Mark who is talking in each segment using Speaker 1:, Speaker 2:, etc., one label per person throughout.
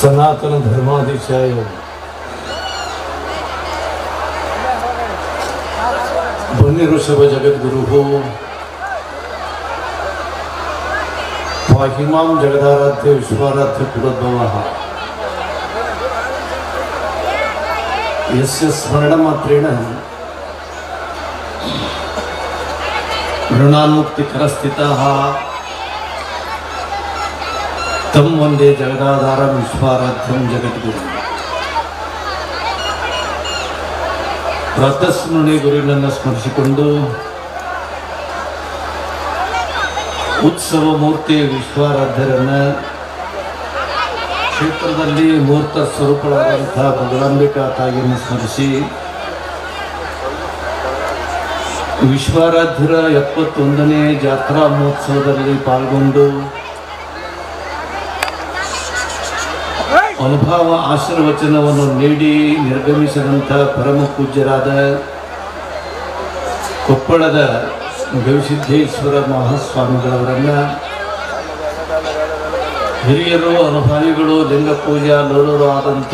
Speaker 1: ಸನಾತನ ಧರ್ಮಾಧಿಶಾಯ ಬನ್ನಿ ಋಷಭ ಜಗದ್ಗುರು ಪಾಹಿಮಾಂ ಜಗದಾರಾಧ್ಯ ವಿಶ್ವಾರಾಧ್ಯ ಕುಲೋದ್ಭವ ಯಸ್ಯ ಸ್ಮರಣ ಮಾತ್ರೇಣ ಋಣಾನ್ಮುಕ್ತಿಕರಸ್ಥಿತಃ ತಂ ವಂದೇ ಜಗದಾಧಾರಂ ವಿಶ್ವಾರಾಧ್ಯಂ ಜಗದ್ಗುರು. ಪ್ರಾತಸ್ಮರಣೆ ಗುರುಗಳನ್ನು ಸ್ಮರಿಸಿಕೊಂಡು ಉತ್ಸವ ಮೂರ್ತಿ ವಿಶ್ವಾರಾಧ್ಯರನ್ನು ಕ್ಷೇತ್ರದಲ್ಲಿ ಮೂರ್ತ ಸ್ವರೂಪಗಳಾದಂತಹ ಬಗಲಾಂಬಿಕಾ ತಾಯಿಯನ್ನು ಸ್ಮರಿಸಿ ವಿಶ್ವಾರಾಧ್ಯರ 71ನೇ ಜಾತ್ರಾ ಮಹೋತ್ಸವದಲ್ಲಿ ಪಾಲ್ಗೊಂಡು ಅನುಭವ ಆಶೀರ್ವಚನವನ್ನು ನೀಡಿ ನಿರ್ಗಮಿಸಿದಂಥ ಪರಮ ಪೂಜ್ಯರಾದ ಕೊಪ್ಪಳದ ಗವಿಸಿದ್ದೇಶ್ವರ ಮಹಾಸ್ವಾಮಿಗಳವರನ್ನು ಹಿರಿಯರು ಅನುಭಾವಿಗಳು ಲಿಂಗ ಪೂಜಾ ಲೋಲರು ಆದಂಥ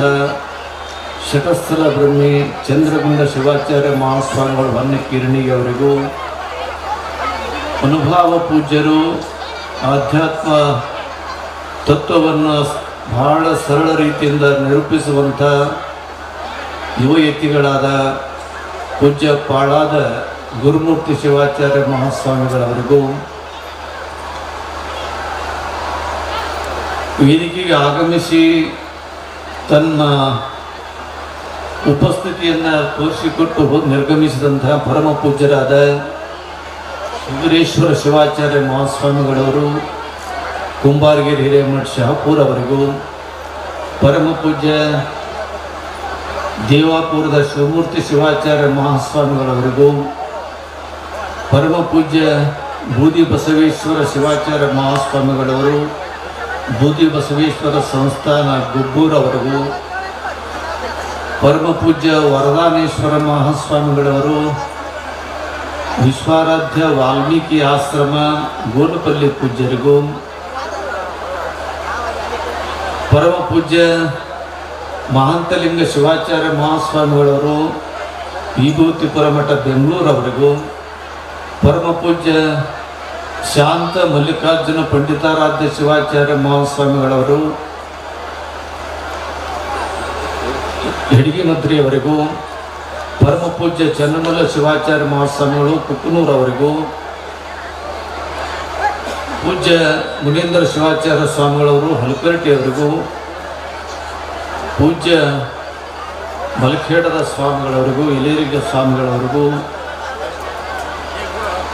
Speaker 1: ಶತಸ್ಥಲ ಬ್ರಹ್ಮಿ ಚಂದ್ರಗುಂಡ ಶಿವಾಚಾರ್ಯ ಮಹಾಸ್ವಾಮಿಗಳು ಹೊನ್ನಕಿರಣಿಯವರಿಗೂ ಅನುಭವ ಪೂಜ್ಯರು ಆಧ್ಯಾತ್ಮ ತತ್ವವನ್ನು ಬಹಳ ಸರಳ ರೀತಿಯಿಂದ ನಿರೂಪಿಸುವಂಥ ಯುವಯತಿಗಳಾದ ಪೂಜ್ಯ ಪಾಳಾದ ಗುರುಮೂರ್ತಿ ಶಿವಾಚಾರ್ಯ ಮಹಾಸ್ವಾಮಿಗಳವರಿಗೂ ವೇದಿಕೆಗೆ ಆಗಮಿಸಿ ತನ್ನ ಉಪಸ್ಥಿತಿಯನ್ನು ತೋರಿಸಿಕೊಟ್ಟು ನಿರ್ಗಮಿಸಿದಂತಹ ಪರಮ ಪೂಜ್ಯರಾದ ಶಿವರೇಶ್ವರ ಶಿವಾಚಾರ್ಯ ಮಹಾಸ್ವಾಮಿಗಳವರು ಕುಂಬಾರಗಿರಿ ಹಿರೇಮಠ ಶಹಾಪುರ ಅವರಿಗೂ ಪರಮ ಪೂಜ್ಯ ದೇವಾಪುರದ ಶಿವಮೂರ್ತಿ ಶಿವಾಚಾರ್ಯ ಮಹಾಸ್ವಾಮಿಗಳವರಿಗೂ ಪರಮ ಪೂಜ್ಯ ಬೂದಿ ಬಸವೇಶ್ವರ ಶಿವಾಚಾರ್ಯ ಮಹಾಸ್ವಾಮಿಗಳವರು ಬೂದಿ ಬಸವೇಶ್ವರ ಸಂಸ್ಥಾನ ಗುಬ್ಬೂರವರೆಗೂ ಪರಮ ಪೂಜ್ಯ ವರದಾನೇಶ್ವರ ಮಹಾಸ್ವಾಮಿಗಳವರು ವಿಶ್ವಾರಾಧ್ಯ ವಾಲ್ಮೀಕಿ ಆಶ್ರಮ ಗೋಲಪಲ್ಲಿ ಪೂಜ್ಯರಿಗೂ ಪರಮ ಪೂಜ್ಯ ಮಹಾಂತಲಿಂಗ ಶಿವಾಚಾರ್ಯ ಮಹಾಸ್ವಾಮಿಗಳವರು ವಿಭೂತಿಪುರ ಮಠ ಬೆಂಗಳೂರವರೆಗೂ ಪರಮ ಪೂಜ್ಯ ಶಾಂತ ಮಲ್ಲಿಕಾರ್ಜುನ ಪಂಡಿತಾರಾಧ್ಯ ಶಿವಾಚಾರ್ಯ ಮಹಾಸ್ವಾಮಿಗಳವರು ಹಿಡಿಗಿನದ್ರಿಯವರೆಗೂ ಪರಮ ಪೂಜ್ಯ ಚನ್ನಮಲ್ಲ ಶಿವಾಚಾರ್ಯ ಮಹಾಸ್ವಾಮಿಗಳು ಕುಕ್ಕನೂರವರೆಗೂ ಪೂಜ್ಯ ಮುನೀಂದ್ರ ಶಿವಾಚಾರ್ಯ ಸ್ವಾಮಿಗಳವರು ಹಲಕರಟಿಯವರಿಗೂ ಪೂಜ್ಯ ಮಲಖೇಡದ ಸ್ವಾಮಿಗಳವರಿಗೂ ಇಲೇರಿಗ ಸ್ವಾಮಿಗಳವರಿಗೂ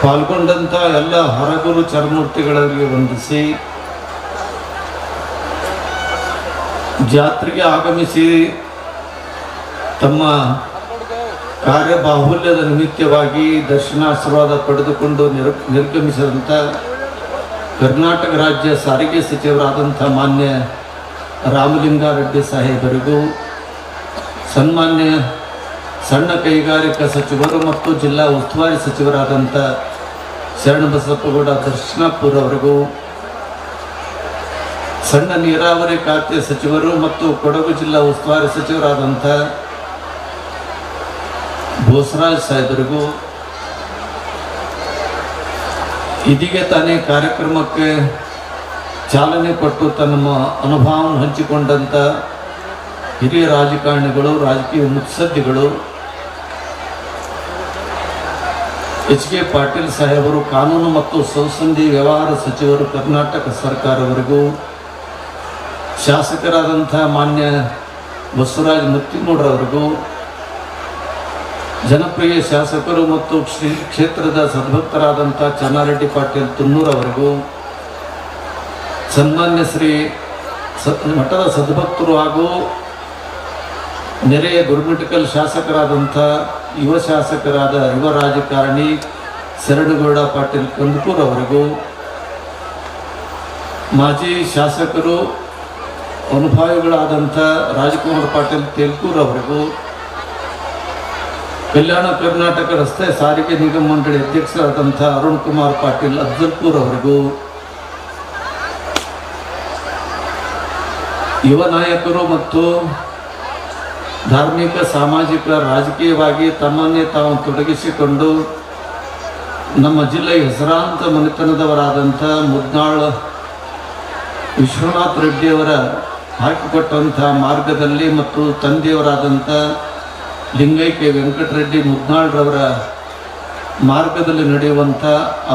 Speaker 1: ಪಾಲ್ಗೊಂಡಂಥ ಎಲ್ಲ ಹರಗುರು ಚರಮೂರ್ತಿಗಳಿಗೆ ವಂದಿಸಿ ಜಾತ್ರೆಗೆ ಆಗಮಿಸಿ ತಮ್ಮ ಕಾರ್ಯಬಾಹುಲ್ಯದ ನಿಮಿತ್ತವಾಗಿ ದರ್ಶನಾಶೀರ್ವಾದ ಪಡೆದುಕೊಂಡು ನಿರ್ಗಮಿಸಿದಂಥ ಕರ್ನಾಟಕ ರಾಜ್ಯ ಸಾರಿಗೆ ಸಚಿವರಾದಂಥ ಮಾನ್ಯ ರಾಮಲಿಂಗಾರೆಡ್ಡಿ ಸಾಹೇಬರಿಗೂ ಸನ್ಮಾನ್ಯ ಸಣ್ಣ ಕೈಗಾರಿಕಾ ಸಚಿವರು ಮತ್ತು ಜಿಲ್ಲಾ ಉಸ್ತುವಾರಿ ಸಚಿವರಾದಂಥ ಶರಣಬಸಪ್ಪಗೌಡ ದರ್ಶನಾಪುರ ಅವರಿಗೂ ಸಣ್ಣ ನೀರಾವರಿ ಖಾತೆ ಸಚಿವರು ಮತ್ತು ಕೊಡಗು ಜಿಲ್ಲಾ ಉಸ್ತುವಾರಿ ಸಚಿವರಾದಂಥ ಬೋಸರಾಜ್ ಸಾಹೇಬರಿಗೂ ಇದೀಗ ತಾನೇ ಕಾರ್ಯಕ್ರಮಕ್ಕೆ ಚಾಲನೆ ಕೊಟ್ಟು ತನ್ನ ಅನುಭವವನ್ನು ಹಂಚಿಕೊಂಡಂಥ ಹಿರಿಯ ರಾಜಕಾರಣಿಗಳು ರಾಜಕೀಯ ಮುತ್ಸದ್ದಿಗಳು ಎಚ್ ಕೆ ಪಾಟೀಲ್ ಸಾಹೇಬರು ಕಾನೂನು ಮತ್ತು ಸಂಸದೀಯ ವ್ಯವಹಾರ ಸಚಿವರು ಕರ್ನಾಟಕ ಸರ್ಕಾರವರೆಗೂ ಶಾಸಕರಾದಂಥ ಮಾನ್ಯ ಬಸವರಾಜ ಮುತ್ತಿನೂರವರೆಗೂ ಜನಪ್ರಿಯ ಶಾಸಕರು ಮತ್ತು ಶ್ರೀ ಕ್ಷೇತ್ರದ ಸದ್ಭಕ್ತರಾದಂಥ ಚೆನ್ನಾರೆಡ್ಡಿ ಪಾಟೀಲ್ ತುನ್ನೂರವರೆಗೂ ಸನ್ಮಾನ್ಯ ಶ್ರೀ ಮಠದ ಸದ್ಭಕ್ತರು ಹಾಗೂ ನೆರೆಯ ಗುರುಮಿಠಕಲ್ ಶಾಸಕರಾದಂಥ ಯುವ ಶಾಸಕರಾದ ಯುವ ರಾಜಕಾರಣಿ ಶರಣಗೌಡ ಪಾಟೀಲ್ ಕಂದಕೂರ್ ಅವರಿಗೂ ಮಾಜಿ ಶಾಸಕರು ಅನುಭಾವಿಗಳಾದಂಥ ರಾಜಕುಮಾರ್ ಪಾಟೀಲ್ ತೇಲ್ಕೂರ್ ಅವರಿಗೂ ಕಲ್ಯಾಣ ಕರ್ನಾಟಕ ರಸ್ತೆ ಸಾರಿಗೆ ನಿಗಮ ಮಂಡಳಿ ಅಧ್ಯಕ್ಷರಾದಂಥ ಅರುಣ್ ಕುಮಾರ್ ಪಾಟೀಲ್ ಅಫ್ಜಲ್ಪುರ್ ಅವರಿಗೂ ಯುವ ನಾಯಕರು ಮತ್ತು ಧಾರ್ಮಿಕ ಸಾಮಾಜಿಕ ರಾಜಕೀಯವಾಗಿ ತಮ್ಮನ್ನೇ ತಾವು ತೊಡಗಿಸಿಕೊಂಡು ನಮ್ಮ ಜಿಲ್ಲೆಯ ಹೆಸರಾಂತ ಮನೆತನದವರಾದಂಥ ಮುದ್ನಾಳ್ ವಿಶ್ವನಾಥ್ ರೆಡ್ಡಿಯವರ ಹಾಕಿಕೊಟ್ಟಂಥ ಮಾರ್ಗದಲ್ಲಿ ಮತ್ತು ತಂದೆಯವರಾದಂಥ ಲಿಂಗೈಕ್ಯ ವೆಂಕಟರೆಡ್ಡಿ ಮುದ್ನಾಳ್ರವರ ಮಾರ್ಗದಲ್ಲಿ ನಡೆಯುವಂಥ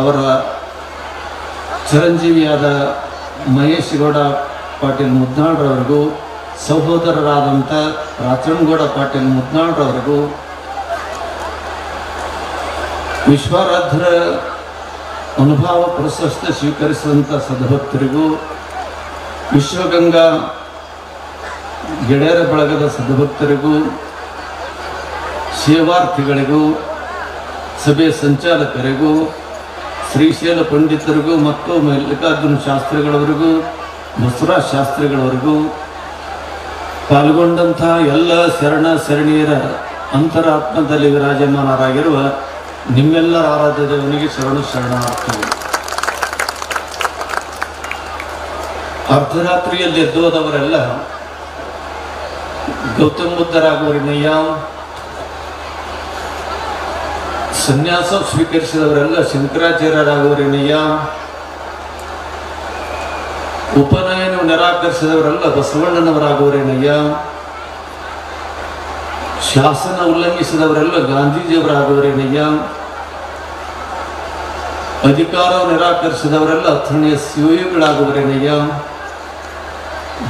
Speaker 1: ಅವರ ಚಿರಂಜೀವಿಯಾದ ಮಹೇಶ್ ಗೌಡ ಪಾಟೀಲ್ ಮುದ್ನಾಳ್ರವರಿಗೂ ಸಹೋದರರಾದಂಥ ರಾಚನಗೌಡ ಪಾಟೀಲ್ ಮುದ್ನಾಳ್ರವರಿಗೂ ವಿಶ್ವಾರಾಧ್ಯರ ಅನುಭವ ಪ್ರಶಸ್ತಿ ಸ್ವೀಕರಿಸಿದಂಥ ಸದ್ಭಕ್ತರಿಗೂ ವಿಶ್ವಗಂಗಾ ಗೆಳೆಯರ ಬಳಗದ ಸದ್ಭಕ್ತರಿಗೂ ಸೇವಾರ್ಥಿಗಳಿಗೂ ಸಭೆ ಸಂಚಾಲಕರಿಗೂ ಶ್ರೀಶೈಲ ಪಂಡಿತರಿಗೂ ಮತ್ತು ಮಲ್ಲಿಕಾರ್ಜುನ ಶಾಸ್ತ್ರಿಗಳವರಿಗೂ ಬಸವರಾಜ ಶಾಸ್ತ್ರಿಗಳವರಿಗೂ ಪಾಲ್ಗೊಂಡಂಥ ಎಲ್ಲ ಶರಣ ಶರಣೀಯರ ಅಂತರಾತ್ಮದಲ್ಲಿ ವಿರಾಜಮಾನರಾಗಿರುವ ನಿಮ್ಮೆಲ್ಲರ ಆರಾಧ್ಯ ದೇವನಿಗೆ ಶರಣಾರ್ಥಿಗಳು. ಅರ್ಧರಾತ್ರಿಯಲ್ಲಿ ಎದ್ದೋದವರೆಲ್ಲ ಗೌತಮ ಬುದ್ಧರಾಗುವರಿನಯ್ಯ, ಸನ್ಯಾಸ ಸ್ವೀಕರಿಸಿದವರೆಲ್ಲ ಶಂಕರಾಚಾರ್ಯರಾಗುವರಿನಯ್ಯ, ಉಪನಯನ ನಿರಾಕರಿಸಿದವರೆಲ್ಲ ಬಸವಣ್ಣನವರಾಗುವರೇನಯ್ಯ, ಶಾಸನ ಉಲ್ಲಂಘಿಸಿದವರೆಲ್ಲ ಗಾಂಧೀಜಿಯವರಾಗುವರೇನಯ್ಯ, ಅಧಿಕಾರ ನಿರಾಕರಿಸಿದವರೆಲ್ಲ ಅಥರ್ಣೀಯ ಶಿವಯುಗಳಾಗುವರೇನಯ್ಯ,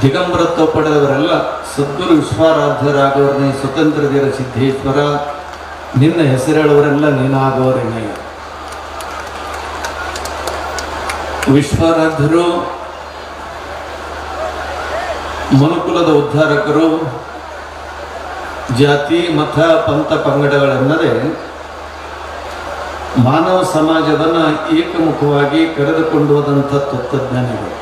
Speaker 1: ದಿಗಂಬರತ್ವ ಪಡೆದವರೆಲ್ಲ ಸದ್ಗುರು ವಿಶ್ವಾರಾಧ್ಯರಾಗುವರೇ ಸ್ವತಂತ್ರ ಧೀರ ಸಿದ್ದೇಶ್ವರ, ನಿನ್ನ ಹೆಸರೇಳುವರೆಲ್ಲ ನೀನಾಗುವರೇನಯ್ಯ. ವಿಶ್ವಾರಾಧ್ಯರು ಮನುಕುಲದ ಉದ್ಧಾರಕರು. ಜಾತಿ ಮತ ಪಂಥ ಪಂಗಡಗಳೆನ್ನದೆ ಮಾನವ ಸಮಾಜವನ್ನು ಏಕಮುಖವಾಗಿ ಕರೆದುಕೊಂಡು ಹೋದಂಥ ತತ್ವಜ್ಞಾನಿಗಳು.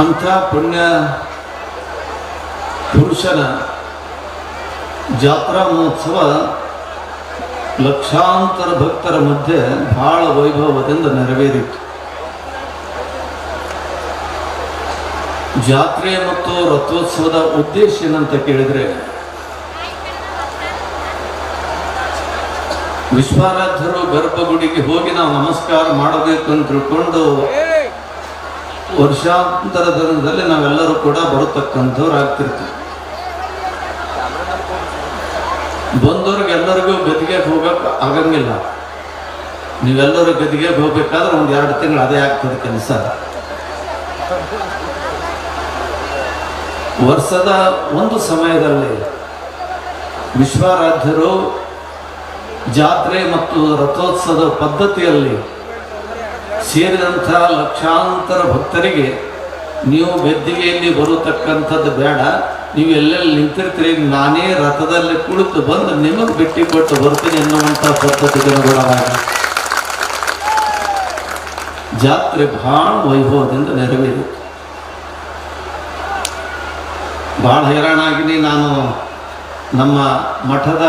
Speaker 1: ಅಂಥ ಪುಣ್ಯ ಪುರುಷನ ಜಾತ್ರಾ ಮಹೋತ್ಸವ ಲಕ್ಷಾಂತರ ಭಕ್ತರ ಮಧ್ಯೆ ಬಹಳ ವೈಭವದಿಂದ ನೆರವೇರಿತು. ಜಾತ್ರೆ ಮತ್ತು ರಥೋತ್ಸವದ ಉದ್ದೇಶ ಏನಂತ ಕೇಳಿದ್ರೆ, ವಿಶ್ವಾರಾಧ್ಯರು ಗರ್ಭಗುಡಿಗೆ ಹೋಗಿ ನಾವು ನಮಸ್ಕಾರ ಮಾಡಬೇಕು ಅಂತ ತಿಳ್ಕೊಂಡು ವರ್ಷಾಂತರ ದಿನದಲ್ಲಿ ನಾವೆಲ್ಲರೂ ಕೂಡ ಬರತಕ್ಕಂಥವ್ರು ಆಗ್ತಿರ್ತೀವಿ. ಬಂದವ್ರಿಗೆಲ್ಲರಿಗೂ ಗದಿಗೆ ಹೋಗಕ್ಕೆ ಆಗಂಗಿಲ್ಲ. ನೀವೆಲ್ಲರೂ ಗದಿಗೆ ಹೋಗ್ಬೇಕಾದ್ರೆ ಒಂದು 2 ತಿಂಗಳು ಅದೇ ಆಗ್ತದೆ ಕೆಲಸ. ವರ್ಷದ ಒಂದು ಸಮಯದಲ್ಲಿ ವಿಶ್ವಾರಾಧ್ಯರು ಜಾತ್ರೆ ಮತ್ತು ರಥೋತ್ಸವದ ಪದ್ಧತಿಯಲ್ಲಿ ಸೇರಿದಂಥ ಲಕ್ಷಾಂತರ ಭಕ್ತರಿಗೆ ನೀವು ಗದ್ದಿಗೆಯಲ್ಲಿ ಬರತಕ್ಕಂಥದ್ದು ಬೇಡ, ನೀವು ಎಲ್ಲೆಲ್ಲಿ ನಿಂತಿರ್ತೀರಿ, ನಾನೇ ರಥದಲ್ಲಿ ಕುಳಿತು ಬಂದು ನಿಮಗೆ ಭೇಟಿ ಕೊಟ್ಟು ಬರ್ತೀನಿ ಎನ್ನುವಂಥ ಪದ್ಧತಿಗೆ ಅನುಗುಣವಾಗಿ ಜಾತ್ರೆ ಬಹಳ ವೈಭವದಿಂದ ನೆರವೇರಿತು. ಭಾಳ ಹೈರಾಣಾಗಿನಿ ನಾನು. ನಮ್ಮ ಮಠದ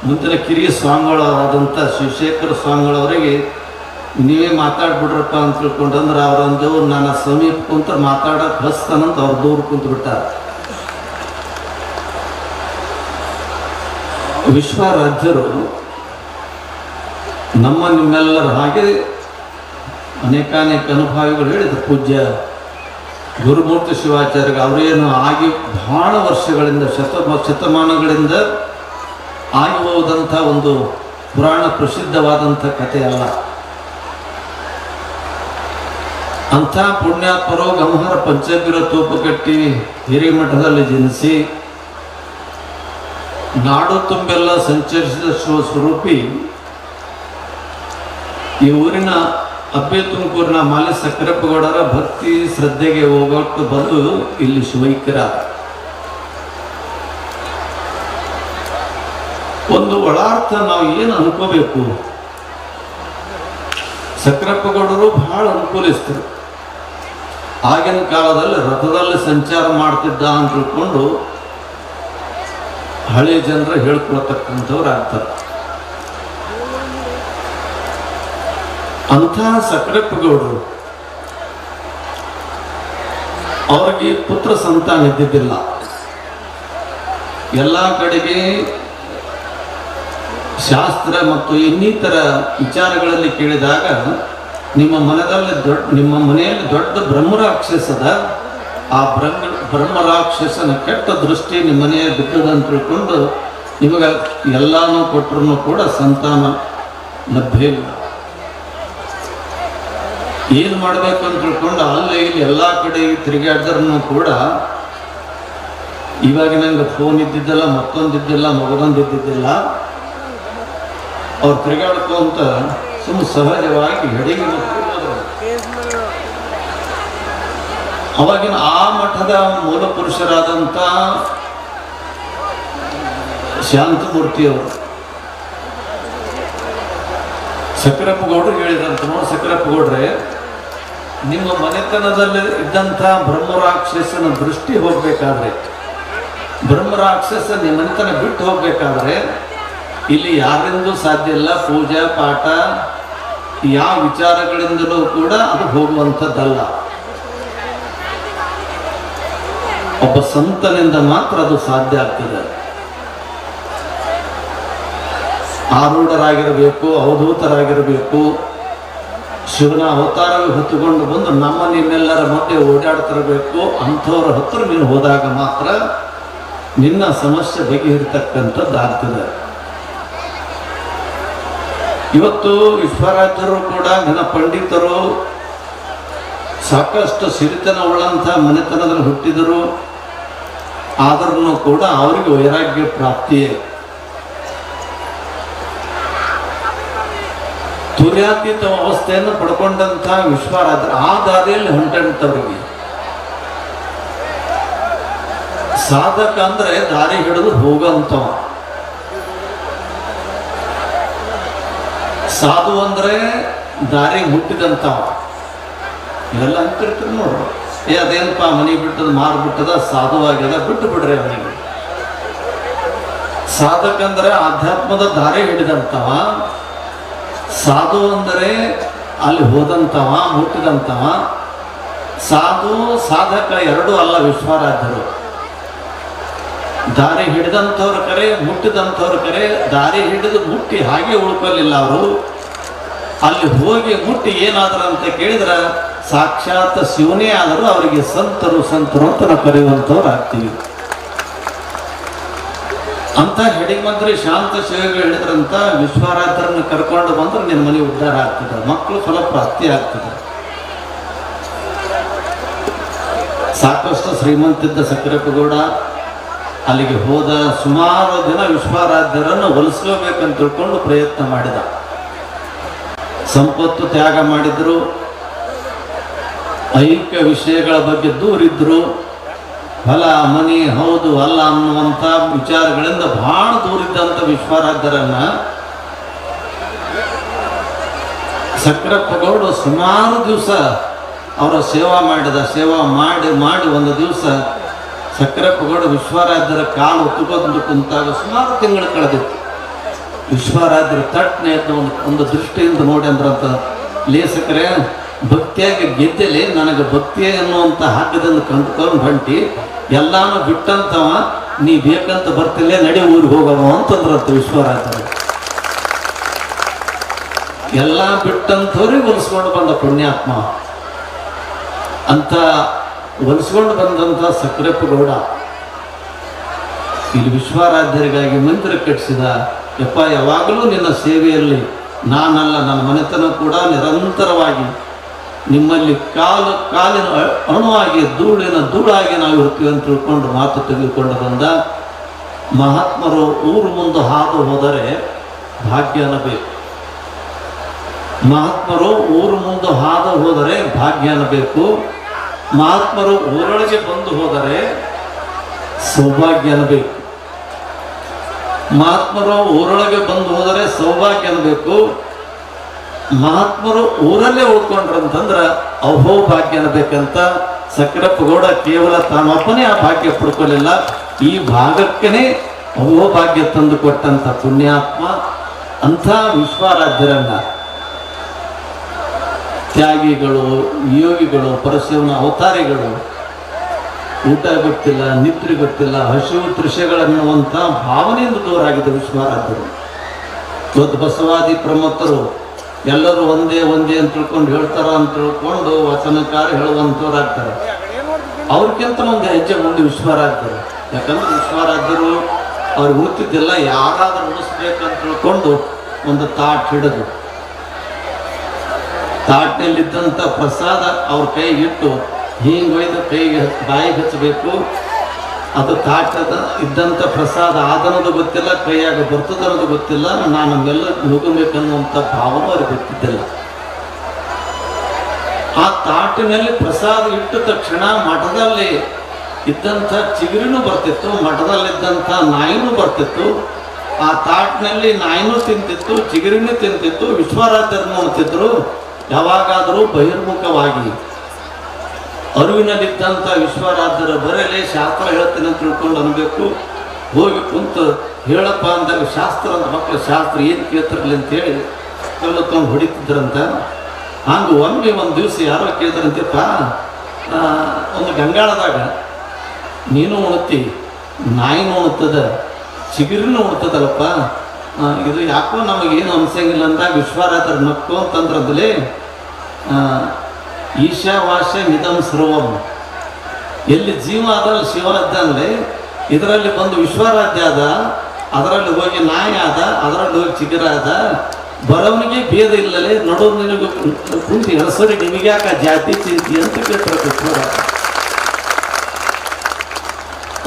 Speaker 1: ಮುಂದಿನ ಕಿರಿಯ ಸ್ವಾಮಿಗಳಾದಂಥ ಶಿವಶೇಖರ ಸ್ವಾಮಿಗಳವರಿಗೆ ನೀವೇ ಮಾತಾಡ್ಬಿಡ್ರಪ್ಪ ಅಂತ ತಿಳ್ಕೊಂಡಂದ್ರೆ ಅವರೊಂದು ನನ್ನ ಸಮೀಪ ಕುಂತ ಮಾತಾಡೋಕೆ ಹಸ್ತಾನಂತ ಅವ್ರು ದೂರ ಕುಂತು ಬಿಟ್ಟಾರೆ. ವಿಶ್ವಾರಾಧ್ಯರು ನಿಮ್ಮೆಲ್ಲರ ಹಾಗೆ ಅನೇಕಾನೇಕ ಅನುಭವಿಗಳು ಹೇಳಿದ್ರು. ಪೂಜ್ಯ ಗುರುಮೂರ್ತಿ ಶಿವಾಚಾರ್ಯಗೆ ಅವರೇನು ಆಗಿ ಬಹಳ ವರ್ಷಗಳಿಂದ ಶತಮಾನಗಳಿಂದ ಆಗಿ ಹೋದಂಥ ಒಂದು ಪುರಾಣ ಪ್ರಸಿದ್ಧವಾದಂಥ ಕಥೆ ಅಲ್ಲ. ಅಂಥ ಪುಣ್ಯಾತ್ಮರು ಗಂಭೀರ ಪಂಚಗಿರ ತೋಪುಕಟ್ಟಿ ಹಿರೇಮಠದಲ್ಲಿ ಜನಿಸಿ ನಾಡು ತುಂಬೆಲ್ಲ ಸಂಚರಿಸಿದ ಸ್ವರೂಪಿ ಈ ಊರಿನ ಅಬ್ಬೆ ತುಮಕೂರಿನ ಮಾಲಿ ಸಕ್ಕರಪ್ಪಗೌಡರ ಭಕ್ತಿ ಶ್ರದ್ಧೆಗೆ ಹೋಗೊಟ್ಟು ಬಂದು ಇಲ್ಲಿ ಶಿವೈಕ್ಯರ ಒಂದು ಒಳಾರ್ಥ ನಾವು ಏನು ಅನ್ಕೋಬೇಕು. ಸಕ್ಕರಪ್ಪಗೌಡರು ಬಹಳ ಅನುಕೂಲಿಸ್ತರು. ಆಗಿನ ಕಾಲದಲ್ಲಿ ರಥದಲ್ಲಿ ಸಂಚಾರ ಮಾಡ್ತಿದ್ದ ಅಂತ ತಿಳ್ಕೊಂಡು ಹಳೆ ಜನರು ಹೇಳ್ಕೊಳ್ತಕ್ಕಂಥವ್ರು ಆಗ್ತಾರೆ. ಅಂತಹ ಸಕ್ರೆಪ್ಪಗೌಡರು ಅವ್ರಿಗೆ ಪುತ್ರ ಸಂತಾನ ಇದ್ದಿದ್ದಿಲ್ಲ. ಎಲ್ಲ ಕಡೆಗೆ ಶಾಸ್ತ್ರ ಮತ್ತು ಇನ್ನಿತರ ವಿಚಾರಗಳಲ್ಲಿ ಕೇಳಿದಾಗ ನಿಮ್ಮ ಮನೆಯಲ್ಲಿ ದೊಡ್ಡ ಬ್ರಹ್ಮರಾಕ್ಷಸದ, ಆ ಬ್ರಹ್ಮರಾಕ್ಷಸನ ಕೆಟ್ಟ ದೃಷ್ಟಿ ನಿಮ್ಮ ಮನೆಯಲ್ಲಿ ಬಿದ್ದದ ಅಂತ ತಿಳ್ಕೊಂಡು ನಿಮಗೆ ಎಲ್ಲಾನು ಕೊಟ್ಟರು ಕೂಡ ಸಂತಾನ ಲಭ್ಯ ಇಲ್ಲ. ಏನು ಮಾಡಬೇಕು ಅಂತ ತಿಳ್ಕೊಂಡು ಅಲ್ಲೇ ಇಲ್ಲಿ ಎಲ್ಲ ಕಡೆ ತಿರುಗಾಡಿದ್ರೂ ಕೂಡ ಇವಾಗ ನಂಗೆ ಫೋನ್ ಇದ್ದಿದ್ದಿಲ್ಲ, ಮತ್ತೊಂದಿದ್ದಿಲ್ಲ, ಮಗದೊಂದಿದ್ದಿದ್ದಿಲ್ಲ. ಅವ್ರು ತಿರುಗಾಡ್ಕೊಂತ ಸಹಜವಾಗಿ ಹೆಡಿಗೆ ಅವಾಗಿನ ಆ ಮಠದ ಮೂಲ ಪುರುಷರಾದಂಥ ಶಾಂತಮೂರ್ತಿಯವರು ಸಕ್ರಪ್ಪಗೌಡರು ಹೇಳಿದ್ರಂತ, ನೋಡಿ ಸಕ್ರಪ್ಪಗೌಡ್ರೆ, ನಿಮ್ಮ ಮನೆತನದಲ್ಲಿ ಇದ್ದಂಥ ಬ್ರಹ್ಮರಾಕ್ಷಸನ ದೃಷ್ಟಿ ಹೋಗ್ಬೇಕಾದ್ರೆ, ಬ್ರಹ್ಮರಾಕ್ಷಸ ನಿಮ್ಮ ಮನೆತನ ಬಿಟ್ಟು ಹೋಗ್ಬೇಕಾದ್ರೆ ಇಲ್ಲಿ ಯಾರಿಂದೂ ಸಾಧ್ಯ ಇಲ್ಲ. ಪೂಜಾ ಪಾಠ ಯಾವ ವಿಚಾರಗಳಿಂದಲೂ ಕೂಡ ಅದು ಹೋಗುವಂಥದ್ದಲ್ಲ. ಒಬ್ಬ ಸಂತನಿಂದ ಮಾತ್ರ ಅದು ಸಾಧ್ಯ ಆಗ್ತದೆ. ಆರೂಢರಾಗಿರಬೇಕು, ಅವಧೂತರಾಗಿರಬೇಕು, ಶಿವನ ಅವತಾರ ಹೊತ್ತುಕೊಂಡು ಬಂದು ನಿಮ್ಮೆಲ್ಲರ ಮಧ್ಯೆ ಓಡಾಡ್ತಿರಬೇಕು. ಅಂಥವ್ರ ಹತ್ರ ನೀನು ಹೋದಾಗ ಮಾತ್ರ ನಿನ್ನ ಸಮಸ್ಯೆ ಬಗೆಹರಿತಕ್ಕಂಥದ್ದಾಗ್ತದೆ. ಇವತ್ತು ವಿಶ್ವರಾಜರು ಕೂಡ ಘನ ಪಂಡಿತರು, ಸಾಕಷ್ಟು ಸಿರಿತನ ಉಳ್ಳಂಥ ಮನೆತನದಲ್ಲಿ ಹುಟ್ಟಿದರು. ಆದರೂ ಕೂಡ ಅವರಿಗೆ ವೈರಾಗ್ಯ ಪ್ರಾಪ್ತಿಯೇ. ತುರ್ಯಾತೀತ ಅವಸ್ಥೆಯನ್ನು ಪಡ್ಕೊಂಡಂಥ ವಿಶ್ವರಾಜರು ಆ ದಾರಿಯಲ್ಲಿ ಹೊಂಟಂಥವ್ರಿಗೆ ಸಾಧಕ ಅಂದ್ರೆ ದಾರಿ ಹಿಡಿದು ಹೋಗಂತವ, ಸಾಧು ಅಂದ್ರೆ ದಾರಿ ಮುಟ್ಟಿದಂತವ. ಇವೆಲ್ಲ ಅಂತಿರ್ತೀರಿ ನೋಡ್ರಿ. ಅದೇನಪ್ಪ ಮನೆ ಬಿಟ್ಟದ ಮಾರ್ಬಿಟ್ಟದ ಸಾಧುವಾಗ್ಯದ ಬಿಟ್ಟು ಬಿಡ್ರಿ ಅವನಿಗೆ. ಸಾಧಕ ಅಂದ್ರೆ ಆಧ್ಯಾತ್ಮದ ದಾರಿ ಹಿಡಿದಂತವ, ಸಾಧು ಅಂದರೆ ಅಲ್ಲಿ ಹೋದಂತವ, ಮುಟ್ಟಿದಂತವ. ಸಾಧು ಸಾಧಕ ಎರಡೂ ಅಲ್ಲ ವಿಶ್ವರಾಜರು. ದಾರಿ ಹಿಡಿದಂಥವ್ರ ಕರೆ, ಮುಟ್ಟಿದಂಥವ್ರ ಕರೆ. ದಾರಿ ಹಿಡಿದು ಮುಟ್ಟಿ ಹಾಗೆ ಉಳ್ಕೊಲಿಲ್ಲ ಅವರು. ಅಲ್ಲಿ ಹೋಗಿ ಮುಟ್ಟಿ ಏನಾದ್ರು ಅಂತ ಕೇಳಿದ್ರೆ ಸಾಕ್ಷಾತ್ ಶಿವನೇ ಆದರೂ ಅವರಿಗೆ ಸಂತರು ಸಂತರು ಅಂತ ನಾವು ಕರೆಯುವಂಥವ್ರು ಆಗ್ತೀವಿ. ಅಂತ ಹೆಡಿಮಂತ್ರಿ ಶಾಂತ ಶಿವಗಳು ಹೇಳಿದ್ರಂತ, ವಿಶ್ವರಾಜರನ್ನು ಕರ್ಕೊಂಡು ಬಂದ್ರೆ ನಿನ್ನ ಮನೆ ಉದ್ಧಾರ ಆಗ್ತದೆ, ಮಕ್ಕಳು ಫಲಪ್ರಾಪ್ತಿ ಆಗ್ತದೆ. ಸಾಕಷ್ಟು ಶ್ರೀಮಂತಿದ್ದ ಸಕ್ರೆಪ್ಪಗೌಡ ಅಲ್ಲಿಗೆ ಹೋದ. ಸುಮಾರು ದಿನ ವಿಶ್ವರಾಜರನ್ನು ಒಲಿಸ್ಕೋಬೇಕಂತ ತಿಳ್ಕೊಂಡು ಪ್ರಯತ್ನ ಮಾಡಿದ. ಸಂಪತ್ತು ತ್ಯಾಗ ಮಾಡಿದ್ರು, ಐಕ್ಯ ವಿಷಯಗಳ ಬಗ್ಗೆ ದೂರಿದ್ರು. ಫಲ ಮನಿ ಹೌದು ಅಲ್ಲ ಅನ್ನುವಂಥ ವಿಚಾರಗಳಿಂದ ಬಹಳ ದೂರಿದ್ದಂಥ ವಿಶ್ವರಾಜರನ್ನ ಸಕ್ರಪ್ಪಗೌಡ ಸುಮಾರು ದಿವಸ ಅವರ ಸೇವಾ ಮಾಡಿದ. ಸೇವಾ ಮಾಡಿ ಮಾಡಿ ಒಂದು ದಿವಸ ಸಕ್ರಪ್ಪಗೌಡ ವಿಶ್ವರಾಜರ ಕಾಲು ಒತ್ತುಕೊಂಡು ಕುಂತಾಗ ಸುಮಾರು ತಿಂಗಳು ಕಳೆದಿತ್ತು. ವಿಶ್ವರಾಜರ ತಟ್ಟನೆ ಒಂದು ದೃಷ್ಟಿಯಿಂದ ನೋಡಿ ಅಂದ್ರಂತ, ಲೇಸಕರೇ ಭಕ್ತಿಯಾಗಿ ಗೆದ್ದಲೆ, ನನಗೆ ಭಕ್ತಿ ಅನ್ನುವಂಥ ಹಗ್ಗದಿಂದ ಕಂಡುಕೊಂಡು ಹೊಂಟಿ ಎಲ್ಲಾನು ಬಿಟ್ಟಂತವ, ನೀ ಬೇಕಂತ ಬರ್ತಿಲ್ಲ, ನಡಿ ಊರಿಗೆ ಹೋಗವ ಅಂತಂದ್ರಂತ ವಿಶ್ವರಾಜರು. ಎಲ್ಲ ಬಿಟ್ಟಂಥವ್ರಿಗೆ ಒಲಿಸ್ಕೊಂಡು ಬಂದ ಪುಣ್ಯಾತ್ಮ ಅಂತ ಒಲಿಸ್ಕೊಂಡು ಬಂದಂಥ ಸಕ್ರೆಪ್ಪಗೌಡ ಇಲ್ಲಿ ವಿಶ್ವರಾಜರಿಗಾಗಿ ಮಂದಿರ ಕಟ್ಟಿಸಿದ. ಯಪ್ಪ, ಯಾವಾಗಲೂ ನಿನ್ನ ಸೇವೆಯಲ್ಲಿ ನಾನಲ್ಲ, ನನ್ನ ಮನೆತನ ಕೂಡ ನಿರಂತರವಾಗಿ ನಿಮ್ಮಲ್ಲಿ ಕಾಲಿನ ಅಣುವಾಗಿ ಧೂಳಿನ ಧೂಳಾಗಿ ನಾವು ಇರ್ತೀವಿ ಅಂತ ತಿಳ್ಕೊಂಡು ಮಾತು ತೆಗೆದುಕೊಂಡು ಬಂದ. ಮಹಾತ್ಮರು ಊರು ಮುಂದೆ ಹಾದು ಹೋದರೆ ಭಾಗ್ಯ ಅನ್ನಬೇಕು. ಮಹಾತ್ಮರು ಊರು ಮುಂದೆ ಹಾದು ಹೋದರೆ ಭಾಗ್ಯ ಅನ್ನಬೇಕು. ಮಹಾತ್ಮರು ಊರೊಳಗೆ ಬಂದು ಹೋದರೆ ಸೌಭಾಗ್ಯ ಅನ್ನಬೇಕು. ಮಹಾತ್ಮರು ಊರೊಳಗೆ ಬಂದು ಹೋದರೆ ಸೌಭಾಗ್ಯ ಅನ್ನಬೇಕು. ಮಹಾತ್ಮರು ಊರಲ್ಲೇ ಉಳ್ಕೊಂಡ್ರಂತಂದ್ರ ಅಹೋಭಾಗ್ಯ ಅನ್ನಬೇಕಂತ ಸಕ್ರಪ್ಪಗೌಡ ಕೇವಲ ತಾನೊಬ್ಬನೇ ಆ ಭಾಗ್ಯ ಪಡ್ಕೊಳ್ಳಿಲ್ಲ, ಈ ಭಾಗಕ್ಕೇ ಅಹೋಭಾಗ್ಯ ತಂದು ಕೊಟ್ಟಂತ ಪುಣ್ಯಾತ್ಮ. ಅಂಥ ವಿಶ್ವರಾಜ್ಯರನ್ನ ತ್ಯಾಗಿಗಳು, ಯೋಗಿಗಳು, ಪರಶಿವನ ಅವತಾರಿಗಳು, ಊಟ ಗೊತ್ತಿಲ್ಲ, ನಿದ್ರೆ ಗೊತ್ತಿಲ್ಲ, ಹಸಿವು ತೃಷೆಗಳನ್ನುವಂಥ ಭಾವನೆಯಿಂದ ದೂರ ಆಗಿದ್ದ ವಿಶ್ವರಾಧ್ಯರು. ಇವತ್ತು ಬಸವಾದಿ ಪ್ರಮುಖರು ಎಲ್ಲರೂ ಒಂದೇ ಒಂದೇ ಅಂತ ತಿಳ್ಕೊಂಡು ಹೇಳ್ತಾರ ಅಂತ ತಿಳ್ಕೊಂಡು ವಚನಕಾರ ಹೇಳುವಂಥವ್ರಾಗ್ತಾರೆ. ಅವ್ರಿಗಿಂತ ಒಂದು ಹೆಜ್ಜೆ ಮುಂದೆ ವಿಶ್ವರಾಧ್ಯರು. ಯಾಕಂದ್ರೆ ವಿಶ್ವರಾಧ್ಯರು ಅವ್ರಿಗೆ ಉಳಿತಿದ್ದಿಲ್ಲ, ಯಾರಾದ್ರೂ ಉಳಿಸ್ಬೇಕಂತ ತಿಳ್ಕೊಂಡು ಒಂದು ತಾಟ್ ಹಿಡಿದು ತಾಟ್ನಲ್ಲಿದ್ದಂಥ ಪ್ರಸಾದ ಅವ್ರ ಕೈಗಿಟ್ಟು ಹಿಂಗೆ ಒಯ್ದು ಕೈಗೆ ಬಾಯಿಗೆ ಹಚ್ಚಬೇಕು. ಅದು ತಾಟದ ಇದ್ದಂಥ ಪ್ರಸಾದ ಆದನದು ಗೊತ್ತಿಲ್ಲ, ಕೈಯಾಗ ಬರ್ತದನ್ನೋದು ಗೊತ್ತಿಲ್ಲ, ನಾನು ಮೆಲ್ಲ ನುಗ್ಗಬೇಕನ್ನುವಂಥ ಭಾವನೂ ಅವ್ರಿಗೆ ಗೊತ್ತಿದ್ದಿಲ್ಲ. ಆ ತಾಟಿನಲ್ಲಿ ಪ್ರಸಾದ ಇಟ್ಟ ತಕ್ಷಣ ಮಠದಲ್ಲಿ ಇದ್ದಂಥ ಚಿಗುರಿನೂ ಬರ್ತಿತ್ತು, ಮಠದಲ್ಲಿದ್ದಂಥ ನಾಯಿನೂ ಬರ್ತಿತ್ತು. ಆ ತಾಟಿನಲ್ಲಿ ನಾಯಿನೂ ತಿಂತಿತ್ತು, ಚಿಗುರಿನೂ ತಿಂತಿತ್ತು. ವಿಶ್ವರಾಧ್ಯರು ನೋಡ್ತಿದ್ರು. ಯಾವಾಗಾದರೂ ಬಹಿರ್ಮುಖವಾಗಿ ಅರಿವಿನಲ್ಲಿದ್ದಂಥ ವಿಶ್ವರಾಧ್ಯರ ಬರಲಿ ಶಾಸ್ತ್ರ ಹೇಳ್ತೇನೆ ಅಂತ ತಿಳ್ಕೊಂಡು ಅನ್ಬೇಕು. ಹೋಗಿ ಕುಂತು ಹೇಳಪ್ಪ ಅಂದಾಗ ಶಾಸ್ತ್ರ ಅಂತ ಮಕ್ಕಳು ಶಾಸ್ತ್ರ ಏನು ಕೇಳ್ತಿರಲಿ ಅಂತೇಳಿ ಕಲ್ಲು ತೊಗೊಂಡು ಹೊಡಿತಿದ್ರಂತ. ಹಂಗೆ ಒಮ್ಮೆ ಒಂದು ದಿವಸ ಯಾರೋ ಕೇಳಿದ್ರಂತೆಪ್ಪ, ಒಂದು ಗಂಗಾಳದಾಗ ನೀನು ಉಣ್ತಿ, ನಾಯಿನೂ ಉಣ್ತದ, ಚಿಗುರಿನೂ ಉಣ್ತದಲ್ಲಪ್ಪ, ಇದು ಯಾಕೋ ನಮಗೇನು ಅನ್ಸಂಗಿಲ್ಲ ಅಂದಾಗ ವಿಶ್ವರಾಧ್ಯರು ನಕ್ಕು ಅಂತಂದ್ರದಲ್ಲಿ ಈಶಾವಾಸ್ಯ ನಿಧಂ ಸರ್ವಂ, ಎಲ್ಲಿ ಜೀವ ಅದ ಶಿವರಾಧ್ಯ ಅಂದರೆ ಇದರಲ್ಲಿ ಬಂದು ವಿಶ್ವರಾಧ್ಯ ಅದ, ಅದರಲ್ಲಿ ಹೋಗಿ ನಾಯಿ ಆದ, ಅದರಲ್ಲಿ ಹೋಗಿ ಚಿಗುರ ಆದ, ಬರೋವನಿಗೆ ಭೇದ ಇಲ್ಲಲೇ ನಡು ನಿನಗೆ ಕುಂತಿ ಹೆಸರಿ ನಿಮಗ್ಯಾಕ ಜಾತಿ ಚಿಂತಿ ಅಂತ ಕೇಳ್ತಾರೆ ವಿಶ್ವರಾಧ್ಯ.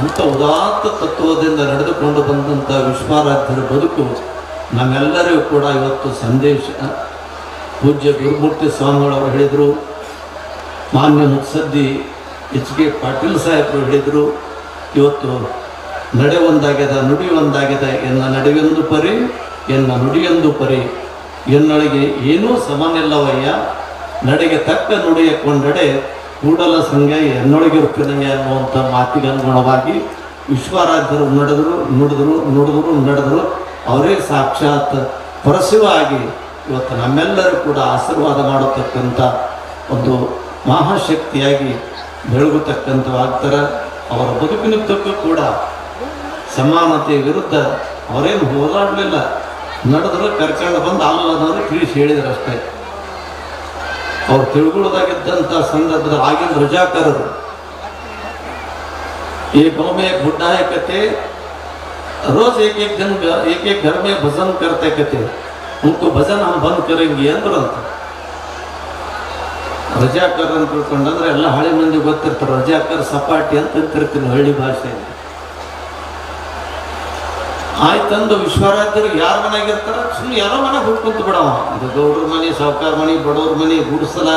Speaker 1: ಅಂತ ಉದಾತ್ತ ತತ್ವದಿಂದ ನಡೆದುಕೊಂಡು ಬಂದಂಥ ವಿಶ್ವರಾಧ್ಯರ ಬದುಕು ನಮ್ಮೆಲ್ಲರಿಗೂ ಕೂಡ ಇವತ್ತು ಸಂದೇಶ. ಪೂಜ್ಯ ಗುರುಮೂರ್ತಿ ಸ್ವಾಮಿಗಳವರು ಹೇಳಿದರು, ಮಾನ್ಯ ಮುತ್ಸದ್ದಿ H.K. ಪಾಟೀಲ್ ಸಾಹೇಬರು ಹೇಳಿದರು, ಇವತ್ತು ನಡೆ ಒಂದಾಗ್ಯದ, ನುಡಿ ಒಂದಾಗ್ಯದ, ಎನ್ನ ನಡೆಯೊಂದು ಪರಿ, ಎನ್ನ ನುಡಿಯೊಂದು ಪರಿ, ಎನ್ನೊಳಗೆ ಏನೂ ಸಮನಿಲ್ಲವಯ್ಯ, ನಡೆಗೆ ತಕ್ಕ ನುಡಿಯ ಕೊಂಡಡೆ ಕೂಡಲ ಸಂಘ ಎನ್ನೊಳಗಿರುತ್ತದೆಯೇ ಅನ್ನುವಂಥ ಮಾತಿಗೆ ಅನುಗುಣವಾಗಿ ವಿಶ್ವರಾಧ್ಯರು ನಡೆದರು. ಅವರೇ ಸಾಕ್ಷಾತ್ ಪರಶಿವ ಆಗಿ ಇವತ್ತು ನಮ್ಮೆಲ್ಲರೂ ಕೂಡ ಆಶೀರ್ವಾದ ಮಾಡತಕ್ಕಂಥ ಒಂದು ಮಹಾಶಕ್ತಿಯಾಗಿ ಬೆಳಗುತ್ತಕ್ಕಂಥವಾಗ್ತಾರೆ. ಅವರ ಬದುಕಿನುದ್ದಕ್ಕೂ ಕೂಡ ಸಮಾನತೆ ವಿರುದ್ಧ ಅವರೇನು ಹೋರಾಡಲಿಲ್ಲ, ನಡೆದ್ರು, ಕರ್ಕೊಂಡು ಬಂದು ಅಲ್ಲದವರು ತಿಳಿಸಿ ಹೇಳಿದ್ರು ಅಷ್ಟೇ. ಅವ್ರು ತಿಳುಗುಳದಾಗಿದ್ದಂಥ ಸಂದರ್ಭದ ಆಗಿನ ರಜಾಕಾರರು ಈ गांव में एक बुढ़ा है कहते रोज एक दिन एक घर में भजन करते कहते उनको भजन हम बंद करेंगे ಅಂದ್ರಂತ. ರಜಾಕರ್ ಅಂತ ತಿಳ್ಕೊಂಡಂದ್ರೆ ಎಲ್ಲ ಹಳೆ ಮಂದಿ ಗೊತ್ತಿರ್ತಾರೆ. ರಜಾಕರ್ ಸಪಾಟಿ ಅಂತ ಅಂತಿರ್ತೀನಿ ಹಳ್ಳಿ ಭಾಷೆಯಲ್ಲಿ. ಆಯ್ತಂದು ವಿಶ್ವರಾಧ್ಯರು ಯಾರ ಮನೆಯಾಗಿರ್ತಾರ, ಸುಮ್ಮನೆ ಯಾರೋ ಮನೆಗೆ ಹುಡ್ಕೊಂತ ಬಿಡವ. ಇದು ಗೌಡ್ರ ಮನೆ, ಸಾವುಕಾರ ಮನೆ, ಬಡವ್ರ ಮನೆ, ಗುಡಿಸಲ,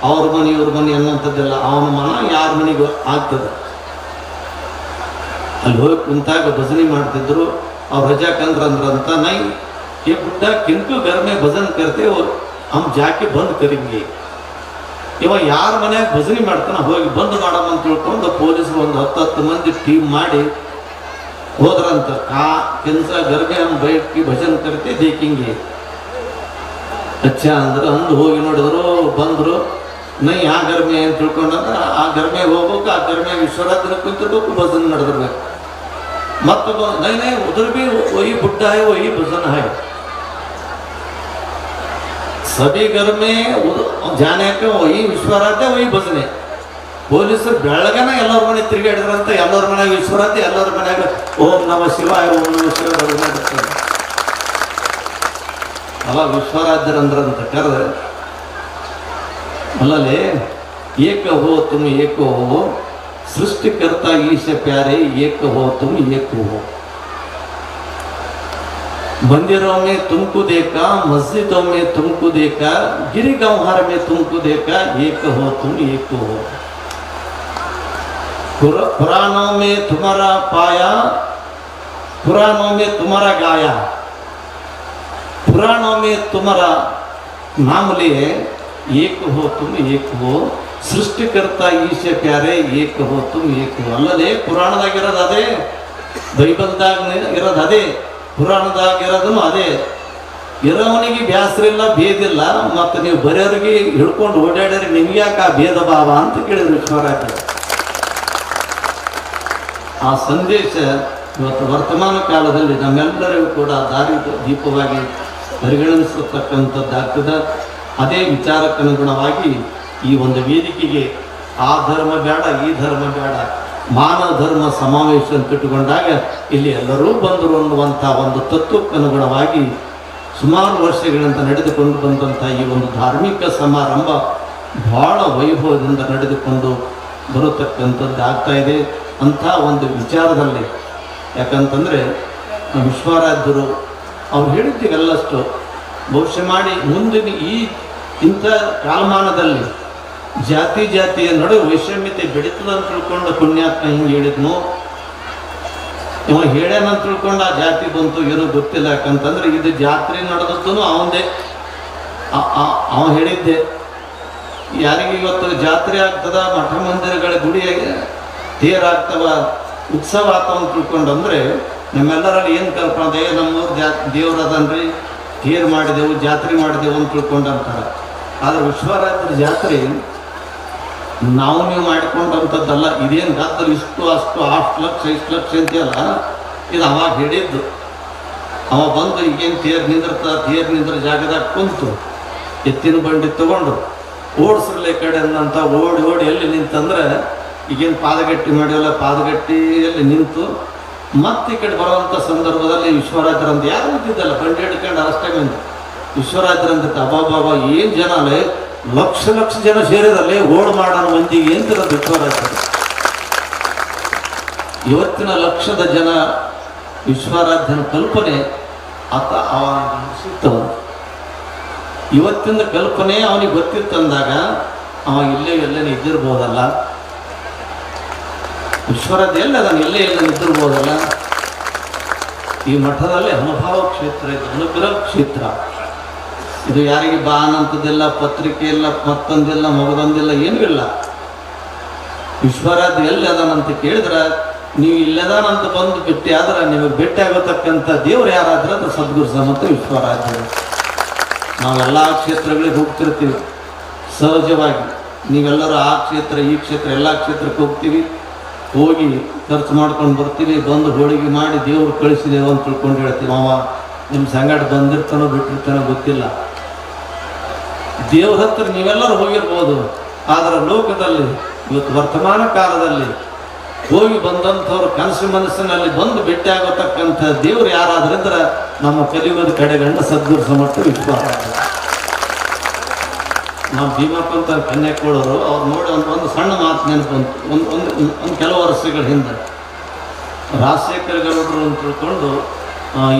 Speaker 1: ಅವ್ರ ಮನೆ ಇವ್ರ ಮನೆ ಅನ್ನೋಂಥದ್ದೆಲ್ಲ ಅವನ ಮನ ಯಾರ ಮನೆಗೂ ಆಗ್ತದೆ. ಅಲ್ಲಿ ಹೋಗಿ ಕುಂತಾಗ ಭಜನೆ ಮಾಡ್ತಿದ್ರು. ಅವ್ರು ರಜಾಕಂದ್ರಂತ ನೈ ये बुढ़ा किनको घर में भजन करते हो हम जाके बंद करेंगे. ಇವ ಯಾರ ಮನ್ಯಾಗ ಭಜನೆ ಮಾಡ್ತಾನ ಹೋಗಿ ಬಂದ್ ಮಾಡಮ್ಮ ಅಂತ ತಿಳ್ಕೊಂಡು ಪೊಲೀಸ್ಗೆ ಒಂದು 10 ಮಂದಿ ಟೀಮ್ ಮಾಡಿ ಹೋದ್ರಂತ. ಆ ಕೆಲಸ ಗರ್ಭೆ हम बैठ के भजन करते देखेंगे. अच्छा ಅಂದ್ರೆ ಅಂದು ಹೋಗಿ ನೋಡಿದ್ರು, ಬಂದರು. ನೈ ಆ ಗರ್ಮೆ ಅಂತ ತಿಳ್ಕೊಂಡಂದ್ರೆ ಆ ಗರ್ಮೆ ಹೋಗ್ಬೇಕು, ಆ ಗರ್ಮೆ ವಿಶ್ವರಾಧ್ಯ ಕುಂತಿರ್ಬೇಕು, ಭಜನ್ ನಡೆದಿರ್ಬೇಕು. ಮತ್ತೊಬ್ಬ ನೈ ನೈ ಉಧರ್ भी वही बुढ़ा है वही भजन है. सभी घर में जाने के वही विश्वराध्ಯ वही भजನೆ. ಪೊಲೀಸರು ಬೆಳಗನ ಎಲ್ಲರ ಮನೆ ತಿರುಗಾಡಿದ್ರಂತ. ಎಲ್ಲರ ಮನೆಯಾಗ ವಿಶ್ವರಾಧ್ಯ, ಎಲ್ಲರ ಮನೆಯಾಗ ಓಂ ನಮ ಶಿವಾಯ ಓಂ ನಮ ಶಿವಾಯ ಭಜನೆ. ಅಲ್ಲ ವಿಶ್ವರಾಧ್ಯರಂದ್ರಂತ ಕರೆದ್ರೆ ಅಲ್ಲಲ್ಲಿ ಏಕ ಹೋ ತುಮ್ ಏಕೋ ಹೋ, ಸೃಷ್ಟಿಕರ್ತ ಈಶ ಪ್ಯಾರೆ ಏಕ ಹೋ ತುಮ್ ಏಕೋ ಹೋ. मंदिरों में तुमको देखा, मस्जिदों में तुमको देखा, गिरी गंवार में तुमको देखा, एक हो तुम एक हो. पुराणों में तुम्हारा पाया, पुराणों में तुम्हारा गाया, पुराणों में तुम्हारा नाम लिए, एक हो तुम एक हो. ಸೃಷ್ಟಿಕರ್ತ ಈಶ ಪ್ಯಾರೆ ಏಕ ಹೋ ತುಮ್ ಏಕ ಹೋ. ಅಲ್ಲದೆ ಪುರಾಣದಾಗ ಇರೋದು ಅದೇ, ಬೈಬಲ್ದಾಗ ಇರೋದು ಅದೇ, ಪುರಾಣದಾಗ ಇರೋದನ್ನು ಅದೇ. ಇರೋವನಿಗೆ ಬ್ಯಾಸರ ಇಲ್ಲ ಭೇದಿಲ್ಲ, ಮತ್ತು ನೀವು ಬರೆಯೋರಿಗೆ ಹಿಡ್ಕೊಂಡು ಓಡಾಡ್ರಿ ನಿಮ್ಗೆ ಯಾಕೆ ಆ ಭೇದ ಭಾವ ಅಂತ ಕೇಳಿದ್ರು ವಿಶ್ವರಾಜ. ಆ ಸಂದೇಶ ಇವತ್ತು ವರ್ತಮಾನ ಕಾಲದಲ್ಲಿ ನಮ್ಮೆಲ್ಲರಿಗೂ ಕೂಡ ದಾರಿ ದೀಪವಾಗಿ ಪರಿಗಣಿಸತಕ್ಕಂಥದ್ದಾಗ್ತದೆ. ಅದೇ ವಿಚಾರಕ್ಕನುಗುಣವಾಗಿ ಈ ಒಂದು ವೇದಿಕೆಗೆ ಆ ಧರ್ಮ ಬೇಡ ಈ ಧರ್ಮ ಬೇಡ, ಮಾನವ ಧರ್ಮ ಸಮಾವೇಶ ಅಂತ ಇಟ್ಟುಕೊಂಡಾಗ ಇಲ್ಲಿ ಎಲ್ಲರೂ ಬಂದರು ಅನ್ನುವಂಥ ಒಂದು ತತ್ವಕ್ಕನುಗುಣವಾಗಿ ಸುಮಾರು ವರ್ಷಗಳಿಂದ ನಡೆದುಕೊಂಡು ಬಂದಂಥ ಈ ಒಂದು ಧಾರ್ಮಿಕ ಸಮಾರಂಭ ಬಹಳ ವೈಭವದಿಂದ ನಡೆದುಕೊಂಡು ಬರತಕ್ಕಂಥದ್ದು ಆಗ್ತಾ ಇದೆ. ಅಂಥ ಒಂದು ವಿಚಾರದಲ್ಲಿ ಯಾಕಂತಂದರೆ ವಿಶ್ವರಾಧ್ಯರು ಅವ್ರು ಹೇಳಿದ್ದೀವೆಲ್ಲಷ್ಟು ಭವಿಷ್ಯ ಮಾಡಿ ಮುಂದಿನ ಇಂಥ ಕಾಲಮಾನದಲ್ಲಿ ಜಾತಿಯ ನಡುವೆ ವೈಷಮ್ಯತೆ ಬೆಳೀತದೆ ಅಂತ ತಿಳ್ಕೊಂಡು ಪುಣ್ಯಾತ್ಮ ಹಿಂಗೆ ಹೇಳಿದ್ನು. ಇವ ಹೇಳ್ಯಾನಂತ ತಿಳ್ಕೊಂಡು ಆ ಜಾತಿ ಬಂತು ಏನೂ ಗೊತ್ತಿಲ್ಲ. ಯಾಕಂತಂದ್ರೆ ಇದು ಜಾತ್ರೆ ನಡೆದದ್ದು ಅವಂದೇ, ಅವ ಹೇಳಿದ್ದೆ. ಯಾರಿಗೆ ಇವತ್ತು ಜಾತ್ರೆ ಆಗ್ತದ, ಮಠ ಮಂದಿರಗಳ ಗುಡಿ ತೇರಾಗ್ತವ, ಉತ್ಸವ ಆಗ್ತಾವ ಅಂತ ತಿಳ್ಕೊಂಡಂದ್ರೆ ನಮ್ಮೆಲ್ಲರಲ್ಲಿ ಏನು ಕಲ್ಪನೆ, ನಮ್ಮೂರು ದೇವ್ರು ಅದನ್ರಿ, ತೇರು ಮಾಡಿದೆವು ಜಾತ್ರೆ ಮಾಡಿದೆವು ಅಂತ ತಿಳ್ಕೊಂಡು ಅಂತಾರೆ. ಆದರೆ ವಿಶ್ವರಾತ್ರಿ ಜಾತ್ರೆ ನಾವು ನೀವು ಮಾಡಿಕೊಂಡಂಥದ್ದಲ್ಲ. ಇದೇನು ಗಾತ್ರ ಇಷ್ಟು ಅಷ್ಟು 8 ಲಕ್ಷ 5 ಲಕ್ಷ ಅಂತೆಯಲ್ಲ, ಇದು ಅವಾಗ ಹೇಳಿದ್ದು. ಅವ ಬಂದು ಈಗೇನು ತೇರು ನಿಂದ್ರ ಜಾಗದಾಗ ಕುಂತು ಎತ್ತಿನ ಬಂಡಿ ತಗೊಂಡು ಓಡಿಸ್ರಲೆ ಕಡೆ ಅನ್ನಂತ ಓಡಿ ಎಲ್ಲಿ ನಿಂತಂದ್ರೆ ಈಗೇನು ಪಾದಗಟ್ಟಿ ಮಾಡಿವಲ್ಲ, ಪಾದಗಟ್ಟಿಯಲ್ಲಿ ನಿಂತು ಮತ್ತೆ ಈ ಕಡೆ ಬರುವಂಥ ಸಂದರ್ಭದಲ್ಲಿ ವಿಶ್ವರಾಜರಂತ ಯಾರು ಇದ್ದಿದ್ದಲ್ಲ, ಬಂಡಿ ಹಿಡ್ಕೊಂಡು ಅಷ್ಟೇ ಬಂದು ವಿಶ್ವರಾಜರಂತ ಅಬ್ಬಾಬಾಬ ಏನು ಜನ ಅಲ್ಲೇ, ಲಕ್ಷ ಜನ ಸೇರಿದಲ್ಲಿ ಓಡ್ ಮಾಡೋಣ ಮಂದಿಗೆ ಅಂತ ವಿಶ್ವರಾಜ. ಇವತ್ತಿನ ಲಕ್ಷದ ಜನ ವಿಶ್ವರಾಧ್ಯನ ಕಲ್ಪನೆ ಆತ ಸಿಗ್ತವ. ಇವತ್ತಿನ ಕಲ್ಪನೆ ಅವನಿಗೆ ಗೊತ್ತಿತ್ತಂದಾಗ ಅವ ಎಲ್ಲೇ ಇದ್ದಿರ್ಬೋದಲ್ಲ. ವಿಶ್ವರಾಧ್ಯ ಎಲ್ಲ ಅದನ್ನು ಎಲ್ಲೇ ಇದ್ದಿರ್ಬೋದಲ್ಲ. ಈ ಮಠದಲ್ಲಿ ಅನುಭವ ಕ್ಷೇತ್ರ ಇದು, ಅನುಗ್ರಹ ಕ್ಷೇತ್ರ ಇದು. ಯಾರಿಗೆ ಬಾನಂತದಿಲ್ಲ, ಪತ್ರಿಕೆ ಇಲ್ಲ, ಮತ್ತೊಂದಿಲ್ಲ, ಮಗದೊಂದಿಲ್ಲ, ಏನೂ ಇಲ್ಲ. ವಿಶ್ವರಾಧ್ಯ ಎಲ್ಲಿ ಅದನಂತ ಕೇಳಿದ್ರೆ ನೀವು ಇಲ್ಲದಾನಂತ ಬಂದು ಭೇಟಿ ಆದ್ರೆ ನಿಮಗೆ ಭೇಟಿ ಆಗತಕ್ಕಂಥ ದೇವ್ರು ಯಾರಾದ್ರೆ ಅದು ಸದ್ಗುರು ಸಮಂತ ವಿಶ್ವರಾಧ್ಯ. ನಾವೆಲ್ಲ ಕ್ಷೇತ್ರಗಳಿಗೆ ಹೋಗ್ತಿರ್ತೀವಿ ಸಹಜವಾಗಿ. ನೀವೆಲ್ಲರೂ ಆ ಕ್ಷೇತ್ರ ಈ ಕ್ಷೇತ್ರ ಎಲ್ಲ ಕ್ಷೇತ್ರಕ್ಕೆ ಹೋಗ್ತೀವಿ, ಹೋಗಿ ಖರ್ಚು ಮಾಡ್ಕೊಂಡು ಬರ್ತೀವಿ, ಬಂದು ಹೋಳಿಗೆ ಮಾಡಿ ದೇವ್ರು ಕಳಿಸಿದೇವು ಅಂತ ತಿಳ್ಕೊಂಡು ಹೇಳ್ತೀವಿ. ಅವ ನಿಮ್ಮ ಸಂಗಡ ಬಂದಿರ್ತಾನೋ ಬಿಟ್ಟಿರ್ತಾನೋ ಗೊತ್ತಿಲ್ಲ. ದೇವ್ರ ಹತ್ರ ನೀವೆಲ್ಲರೂ ಹೋಗಿರ್ಬೋದು, ಆದರೆ ಲೋಕದಲ್ಲಿ ಇವತ್ತು ವರ್ತಮಾನ ಕಾಲದಲ್ಲಿ ಹೋಗಿ ಬಂದಂಥವ್ರು ಕನಸು ಮನಸ್ಸಿನಲ್ಲಿ ಬಂದು ಭೇಟಿ ಆಗತಕ್ಕಂಥ ದೇವ್ರು ಯಾರಾದ್ರಿಂದ ನಮ್ಮ ಕಲಿಯುಗದ ಕಡೆಗಂಡ ಸದ್ಗುರು ಸಮರ್ಥ ವಿಶ್ವರಾಧ್ಯ. ನಾವು ಭೀಮಪ್ಪ ಅಂತ ಕನ್ಯಾಕೋಳರು ಅವ್ರು ನೋಡಿ ಒಂದು ಸಣ್ಣ ಮಾತು ನೆನಪು ಬಂತು. ಒಂದು ಕೆಲವು ವರ್ಷಗಳ ಹಿಂದೆ ರಾಜಶೇಖರ ಗೌಡರು ಅಂತ ತಿಳ್ಕೊಂಡು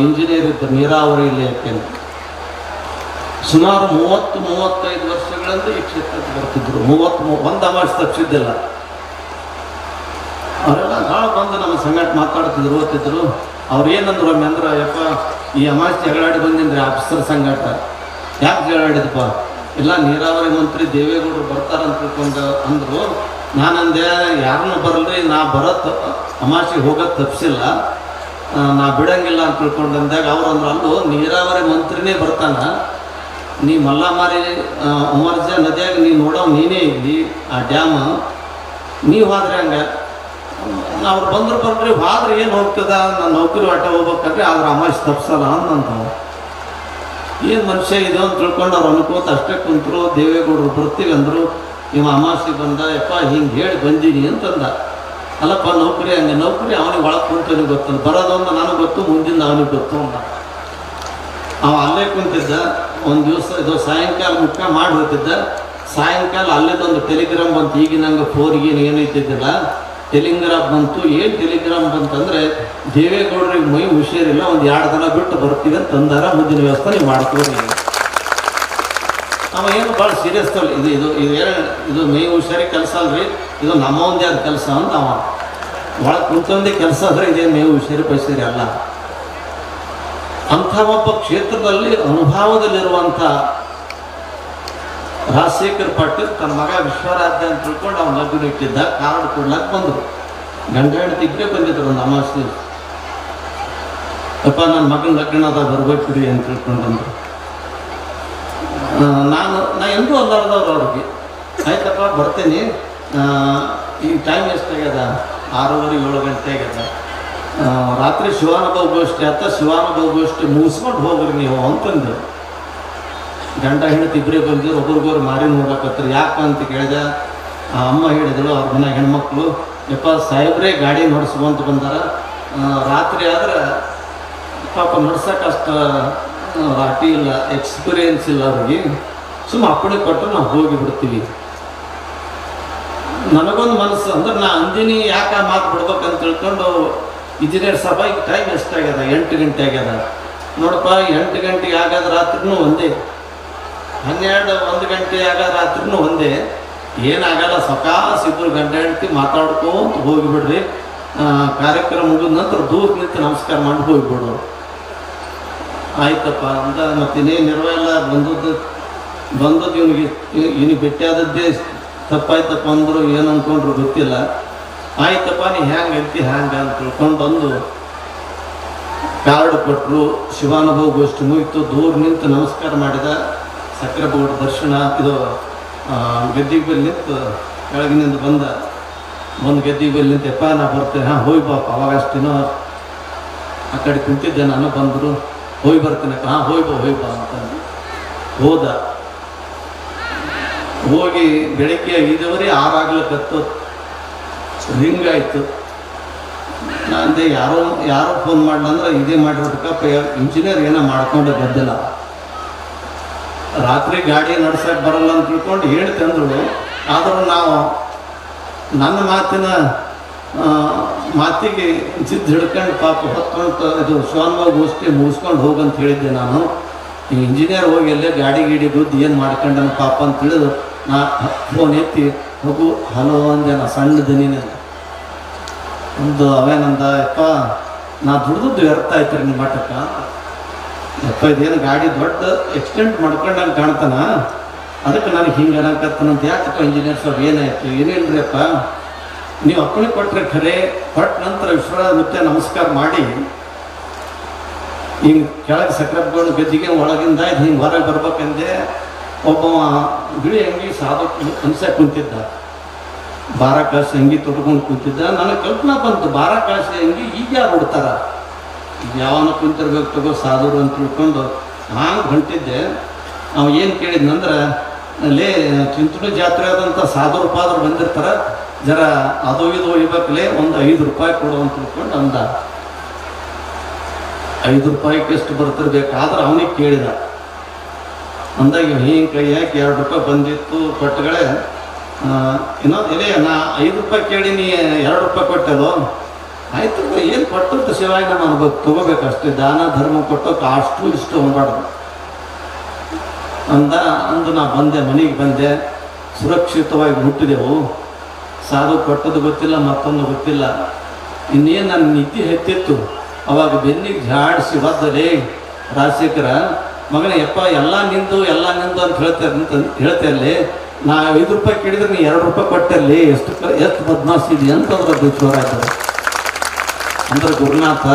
Speaker 1: ಇಂಜಿನಿಯರ್ ಇದ್ದರು ನೀರಾವರಿ ಇಲಾಖೆಯಲ್ಲಿ. ಸುಮಾರು 30-35 ವರ್ಷಗಳಿಂದ ಈ ಕ್ಷೇತ್ರಕ್ಕೆ ಬರ್ತಿದ್ರು. 31 ಅಮಾವಾಸ್ಯೆ ತಪ್ಪಿಸಿದ್ದಿಲ್ಲ. ಅವರೆಲ್ಲ ನಾಳೆ ಬಂದು ನಮ್ಮ ಸಂಗಟ ಮಾತಾಡ್ತಿದ್ರು, ಓದ್ತಿದ್ರು. ಅವ್ರು ಏನಂದ್ರು ಒಮ್ಮೆ ಅಂದ್ರೆ, ಯಪ್ಪ ಈ ಅಮಾವಾಸ್ಯೆ ಜಗಳಾಡಿ ಬಂದಿನ್ರಿ ಆಫೀಸರ್ ಸಂಗಟ. ಯಾಕೆ ಜಗಳಾಡಿದಪ್ಪ? ಇಲ್ಲ ನೀರಾವರಿ ಮಂತ್ರಿ ದೇವೇಗೌಡರು ಬರ್ತಾರಂತ ತಿಳ್ಕೊಂಡು ಅಂದರು. ನಾನಂದೆ ಯಾರನ್ನೂ ಬರಲ್ರಿ, ನಾ ಬರೋದು ಅಮಾವಾಸ್ಯೆಗೆ ಹೋಗೋದು ತಪ್ಪಿಸಿಲ್ಲ, ನಾ ಬಿಡಂಗಿಲ್ಲ ಅಂತ ತಿಳ್ಕೊಂಡು ಅಂದಾಗ ಅವ್ರು ಅಂದ್ರು, ಅಲ್ಲೂ ನೀರಾವರಿ ಮಂತ್ರಿನೇ ಬರ್ತಾನ, ನೀ ಮಲ್ಲಮಾರಿ ಅಮರ್ಜ ನದಿಯಾಗ ನೀ ನೋಡೋ ನೀನೇ ಇಲ್ಲಿ ಆ ಡ್ಯಾಮ್, ನೀವು ಹೋದ್ರೆ ಹಂಗೆ ಅವ್ರು ಬಂದ್ರು ಬರ್ರಿ, ಹೋದ್ರೆ ಏನು ಹೋಗ್ತದ, ನಾನು ನೌಕರಿ ಆಟ ಹೋಗ್ಬೇಕಂದ್ರೆ ಆದ್ರೆ ಅಮಾವಾಸ್ಯೆ ತಪ್ಸಲ್ಲ ಅಂದಂತವ. ಏನು ಮನುಷ್ಯ ಇದೆ ಅಂತ ತಿಳ್ಕೊಂಡು ಅವ್ರು ಅನ್ಕೋತ ಅಷ್ಟೇ ಕುಂತರು. ದೇವೇಗೌಡರು ಬರ್ತೀವಿ ಅಂದರು. ಇವ ಅಮಾವಾಸ್ಯೆ ಬಂದ, ಯಪ್ಪ ಹಿಂಗೆ ಹೇಳಿ ಬಂದೀನಿ ಅಂತಂದ. ಅಲ್ಲಪ್ಪ ನೌಕರಿ ಹಂಗೆ, ನೌಕರಿ ಅವನಿಗೆ ಒಳಗೆ ಕುಂತವನಿಗೆ ಗೊತ್ತಲ್ಲ, ಬರೋದೊಂದು ನನಗೆ ಗೊತ್ತು, ಮುಂದಿನ ಅವನಿಗೆ ಗೊತ್ತು ಅಂದ. ಅವ ಅಲ್ಲೇ ಕುಂತಿದ್ದ. ಒಂದು ದಿವಸ ಇದು ಸಾಯಂಕಾಲ ಮುಖ ಮಾಡಿ ಹೋಗ್ತಿದ್ದ. ಸಾಯಂಕಾಲ ಅಲ್ಲೇದೊಂದು ಟೆಲಿಗ್ರಾಮ್ ಬಂತು. ಈಗಿನ ಹಂಗೆ ಫೋನ್ಗೇನು ಏನೈತಿದ್ದಿಲ್ಲ, ಟೆಲಿಗ್ರಾಮ್ ಬಂತು. ಏನು ಟೆಲಿಗ್ರಾಮ್ ಬಂತಂದರೆ, ದೇವೇಗೌಡರಿಗೆ ಮೈ ಹುಷಾರಿಲ್ಲ, ಒಂದು 2 ದಿನ ಬಿಟ್ಟು ಬರ್ತೀವಿ ಅಂತ ತಂದಾರ, ಮುಂದಿನ ವ್ಯವಸ್ಥೆ ನೀವು ಮಾಡ್ತೀವಿ. ಅವ ಏನು ಭಾಳ ಸೀರಿಯಸ್ ತಗೊಳ್ಳಿ, ಇದು ಮೈ ಹುಷಾರಿ ಕೆಲಸ ಅಲ್ರಿ, ಇದು ನಮ್ಮ ಒಂದೇ ಆದ ಕೆಲಸ ಅಂತ ಅವ ಒಳಗೆ ಕುಂತೊಂದೇ ಕೆಲಸ ಆದರೆ ಇದೇನು ಮೈ ಹುಷಾರಿ ಪೈಸರಿ ಅಲ್ಲ. ಅಂಥ ಒಬ್ಬ ಕ್ಷೇತ್ರದಲ್ಲಿ ಅನುಭವದಲ್ಲಿರುವಂಥ ರಾಜಶೇಖರ್ ಪಾಟೀಲ್ ತನ್ನ ಮಗ ವಿಶ್ವರಾಧ್ಯ ಅಂತ ತಿಳ್ಕೊಂಡು ಅವ್ನು ಲಗ್ನ ಇಟ್ಟಿದ್ದ. ಕಾರ್ಡ್ ಕೊಡ್ಲಕ್ಕೆ ಬಂದರು. ಗಂಡ ಹೆಂಡತಿ ಇಬ್ಬರೇ ಬಂದಿದ್ರು. ಒಂದು ಅಮಾವಾಸ್ಯೆ, ಅಪ್ಪ ನನ್ನ ಮಗನ ಲಗ್ನ ಅದ ಬರ್ಬೇಕ್ರಿ ಅಂತ ತಿಳ್ಕೊಂಡಂದ್ರು. ನಾ ಎಂದೂ ಅಲ್ಲಾರ್ದವ್ರು ಅವ್ರಿಗೆ ಆಯ್ತಪ್ಪ ಬರ್ತೀನಿ, ಈಗ ಟೈಮ್ ಎಷ್ಟಾಗ್ಯದ 6:30 7 ಗಂಟೆ ಆಗ್ಯದ, ರಾತ್ರಿ ಶಿವಾನುಭವ ಗೋಷ್ಠಿ ಆತ, ಶಿವಾನುಭವ ಗೋಷ್ಠಿ ಮುಗಿಸ್ಕೊಂಡು ಹೋಗ್ರಿ ನೀವು ಅಂತಂದು. ಗಂಡ ಹೆಂಡತಿ ಇಬ್ಬರೇ ಬಂದಿದ್ರು, ಒಬ್ರಿಗೊಬ್ರು ಮಾರಿ ನೋಡ್ಲಕತ್ತಾರೆ. ಯಾಕ ಅಂತ ಕೇಳಿದೆ. ಆ ಅಮ್ಮ ಹೇಳಿದಳು, ಅವ್ರ ಮನೆ ಹೆಣ್ಮಕ್ಳು, ಯಪ್ಪ ಸಾಹೇಬ್ರೇ ಗಾಡಿ ನಡೆಸ್ಕೊಂತ ಬಂದಾರ, ರಾತ್ರಿ ಆದ್ರೆ ಪಾಪ ನಡ್ಸಕ್ಕೆ ಅಷ್ಟು ರಾಟಿ ಇಲ್ಲ, ಎಕ್ಸ್ಪೀರಿಯನ್ಸ್ ಇಲ್ಲ ಅವ್ರಿಗೆ, ಸುಮ್ಮ ಅಪ್ಪಣೆ ಕೊಟ್ಟರೆ ನಾವು ಹೋಗಿಬಿಡ್ತೀವಿ. ನನಗೊಂದು ಮನಸ್ಸು ಅಂದ್ರೆ ನಾ ಅಂದಿನಿ ಯಾಕೆ ಆ ಮಾತು ಬಿಡ್ಬೇಕಂತ ತಿಳ್ಕೊಂಡು ಇಂಜಿನಿಯರ್ ಸಭಾ ಈಗ ಟೈಮ್ ಎಷ್ಟಾಗ್ಯದ 8 ಗಂಟೆ ಆಗ್ಯದ ನೋಡಪ್ಪ, 8 ಗಂಟೆಗೆ ಆಗಾದ ರಾತ್ರಿನೂ ಒಂದೇ, 12 1 ಗಂಟೆ ಆಗಾದ ರಾತ್ರಿನೂ ಒಂದೇ, ಏನಾಗಲ್ಲ ಸಕಾಸ್ ಇಬ್ಬರು ಗಂಟೆ ಹೆಂಡತಿ ಮಾತಾಡ್ಕೊಂತ ಹೋಗಿಬಿಡ್ರಿ, ಕಾರ್ಯಕ್ರಮ ಮುಗಿದ ನಂತರ ದೂರ ನಿಂತು ನಮಸ್ಕಾರ ಮಾಡಿ ಹೋಗಿಬಿಡು. ಆಯ್ತಪ್ಪ ಅಂತ ಮತ್ತಿನ್ನೇನು ನಿರ್ವಹಣೆ ಬಂದದ್ದು ಇವನಿಗೆ ಭೇಟಿಯಾದದ್ದೇ ತಪ್ಪಾಯ್ತಪ್ಪ ಅಂದರು, ಏನು ಅಂದ್ಕೊಂಡ್ರು ಗೊತ್ತಿಲ್ಲ. ಆಯ್ತಪ್ಪ ನೀ ಹ್ಯಾಂಗೆ ಐತಿ ಹ್ಯಾಂಗೆ ಅಂತ ತಿಳ್ಕೊಂಡು ಬಂದು ಕಾರ್ಡ್ ಕೊಟ್ಟರು. ಶಿವಾನುಭವ ಗೋಷ್ಠಿ ಮುಗಿತು, ದೂರ ನಿಂತು ನಮಸ್ಕಾರ ಮಾಡಿದ. ಸಕ್ಕರೆ ಬೋರ್ಡ್ ದರ್ಶನ ಇದು ಗದ್ದಿಗೆ ಬಲ್ಲಿ ನಿಂತು ಕೆಳಗಿನಿಂದ ಬಂದು ಗದ್ದಿಗೆ ಬಲ್ಲಿ ನಿಂತು, ಯಪ್ಪ ನಾ ಬರ್ತೇನೆ, ಹಾಂ ಹೋಗಿ ಬಾಪ. ಅವಾಗ ಅಷ್ಟೇನೋ ಆ ಕಡೆ ಕುಂತಿದ್ದೆ ನಾನು, ಬಂದರು ಹೋಗಿ ಬರ್ತೀನಿ, ಹಾಂ ಹೋಗಿ ಬಾ ಅಂತಂದು ಹೋದ. ಹೋಗಿ ಬೆಳಗ್ಗೆ 5:15 6 ಆಗ್ಲಿಕ್ಕತ್ತು, ರಿಂಗ್ ಆಯಿತು. ನಾನಂದೆ ಯಾರೋ ಫೋನ್ ಮಾಡ್ಲಂದ್ರೆ ಇದೇ ಮಾಡಿರೋದಕ್ಕಪ್ಪ, ಇಂಜಿನಿಯರ್ ಏನೋ ಮಾಡ್ಕೊಂಡು ಗೆದ್ದಿಲ್ಲ, ರಾತ್ರಿ ಗಾಡಿ ನಡ್ಸಕ್ಕೆ ಬರಲ್ಲ ಅಂತ ತಿಳ್ಕೊಂಡು ಹೇಳ್ತಂದ್ರು. ಆದರೂ ನಾವು ನನ್ನ ಮಾತಿಗೆ ಜಿದ್ದು ಹಿಡ್ಕೊಂಡು ಪಾಪ ಹೊತ್ಕೊಂಡು ಇದು ಶಿವಾನುಭವ ಗೋಷ್ಠಿ ಮುಗಿಸ್ಕೊಂಡು ಹೋಗಂತ ಹೇಳಿದ್ದೆ ನಾನು. ಈ ಇಂಜಿನಿಯರ್ ಹೋಗಿ ಎಲ್ಲೇ ಗಾಡಿ ಗುದ್ದು ಏನು ಮಾಡ್ಕೊಂಡನ ಪಾಪ ಅಂತ ತಿಳಿದು ನಾ ಫೋನ್ ಎತ್ತಿ ಹೋಗು ಹಲೋ ಅಂದೆ. ನಾ ಸಣ್ಣ ದನಿನ ಒಂದು ಅವೇನಂದ, ಯಪ್ಪ ನಾ ದುಡ್ದದ್ದು ವ್ಯರ್ಥ ಆಯ್ತು ರೀ ನಿಮ್ಮ ಮಠಕ್ಕೆ. ಯಪ್ಪ ಇದೇನು ಗಾಡಿ ದೊಡ್ಡ ಎಕ್ಸ್ಟೆಂಟ್ ಮಾಡ್ಕೊಂಡಂಗೆ ಕಾಣ್ತಾನ, ಅದಕ್ಕೆ ನನಗೆ ಹಿಂಗೆ ಅನ್ನಕತ್ತನಂತ. ಯಾಕಪ್ಪ ಇಂಜಿನಿಯರ್ ಸಾಬ್ ಏನಾಯ್ತು? ಏನಿಲ್ರಿ ಅಪ್ಪ, ನೀವು ಅಪ್ಪಣೆ ಕೊಟ್ಟರೆ ಖರೆ, ಕೊಟ್ಟ ನಂತರ ವಿಶ್ವನಾಥ ಮುತ್ತೆ ನಮಸ್ಕಾರ ಮಾಡಿ ಹಿಂಗೆ ಕೆಳಗೆ ಸಕ್ರಪ್ಕೊಂಡು ಗದ್ದಿಗೆ ಒಳಗಿಂದ ಇದು ಹಿಂಗೆ ಹೊರಗೆ ಬರ್ಬೇಕಂದೆ. ಒಬ್ಬ ಬಿಳಿ ಅಂಗಿ ಸಾಧು ಅನ್ಸ ಕುಂತಿದ್ದ, ಬಾರಕಾಸಿ ಅಂಗಿ ತೊಡ್ಕೊಂಡು ಕುಂತಿದ್ದ. ನನಗೆ ಕಲ್ಪನಾ ಬಂತು, ಬಾರಕಾಸಿ ಅಂಗಿ ಈಗ ಯಾರು ಉಡ್ತಾರ, ಯಾವನ ಕುಂತಿರ್ಬೇಕು ತಗೋ ಸಾಧುರು ಅಂತ ತಿಳ್ಕೊಂಡು ನಾನು ಹೊಂಟಿದ್ದೆ. ನಾವು ಏನು ಕೇಳಿದ್ನಂದ್ರೆ, ಅಲ್ಲೇ ಚಿಂತನೆ ಜಾತ್ರೆ ಆದಂಥ ಸಾಧುರು ಪಾದರು ಬಂದಿರ್ತಾರೆ, ಜರ ಅದು ಇದು ಒಯ್ಬೇಕಲೇ, ಒಂದು 5 ರೂಪಾಯಿ ಕೊಡು ಅಂತ ತಿಳ್ಕೊಂಡು ಅಂದ. 5 ರೂಪಾಯಿಗೆ ಎಷ್ಟು ಬರ್ತಿರ್ಬೇಕಾದ್ರೆ ಅವನಿಗೆ ಕೇಳಿದ. ಅಂದಾಗ ಹಿಂಗೆ ಕೈ ಹಾಕಿ 2 ರೂಪಾಯಿ ಬಂದಿತ್ತು ಕೊಟ್ಟಗಳೇ. ಎಲೆ ನಾ 5 ರೂಪಾಯಿ ಕೇಳಿ ನೀ 2 ರೂಪಾಯಿ ಕೊಟ್ಟದು, ಆಯ್ತು ಏನು ಕೊಟ್ಟಂತ ಶಿವಾಯ ನಾನು ಅನ್ಬೇಕು ತೊಗೋಬೇಕು ಅಷ್ಟೇ, ದಾನ ಧರ್ಮ ಕೊಟ್ಟೋಕೆ ಅಷ್ಟು ಇಷ್ಟು ಹೋಗ್ಬಾರ್ದು ಅಂದು ನಾ ಬಂದೆ, ಮನೆಗೆ ಬಂದೆ, ಸುರಕ್ಷಿತವಾಗಿ ಹುಟ್ಟಿದೆವು. ಸಾಧು ಕೊಟ್ಟದ್ದು ಗೊತ್ತಿಲ್ಲ, ಮತ್ತೊಂದು ಗೊತ್ತಿಲ್ಲ. ಇನ್ನೇನು ನನ್ನ ನಿದ್ದೆ ಹೆತ್ತಿತ್ತು, ಅವಾಗ ಬೆನ್ನಿಗೆ ಜಾಡಿಸಿ ಒದ್ದಲೇ ರಾಜಶೇಖರ ಮಗನ, ಯಪ್ಪ ಎಲ್ಲ ನಿಂದು ಅಂತ ಹೇಳ್ತೇಲ್ಲಿ, ನಾ 5 ರೂಪಾಯಿ ಕೇಳಿದ್ರೆ ನೀ 2 ರೂಪಾಯಿ ಕೊಟ್ಟಲ್ಲಿ, ಎಷ್ಟು ಬದ್ಮಾಸಿದಿ ಅಂತ ಅದ್ರ ಜೋರಾಯ್ತದೆ. ಅಂದ್ರೆ ಗುರುನಾಥ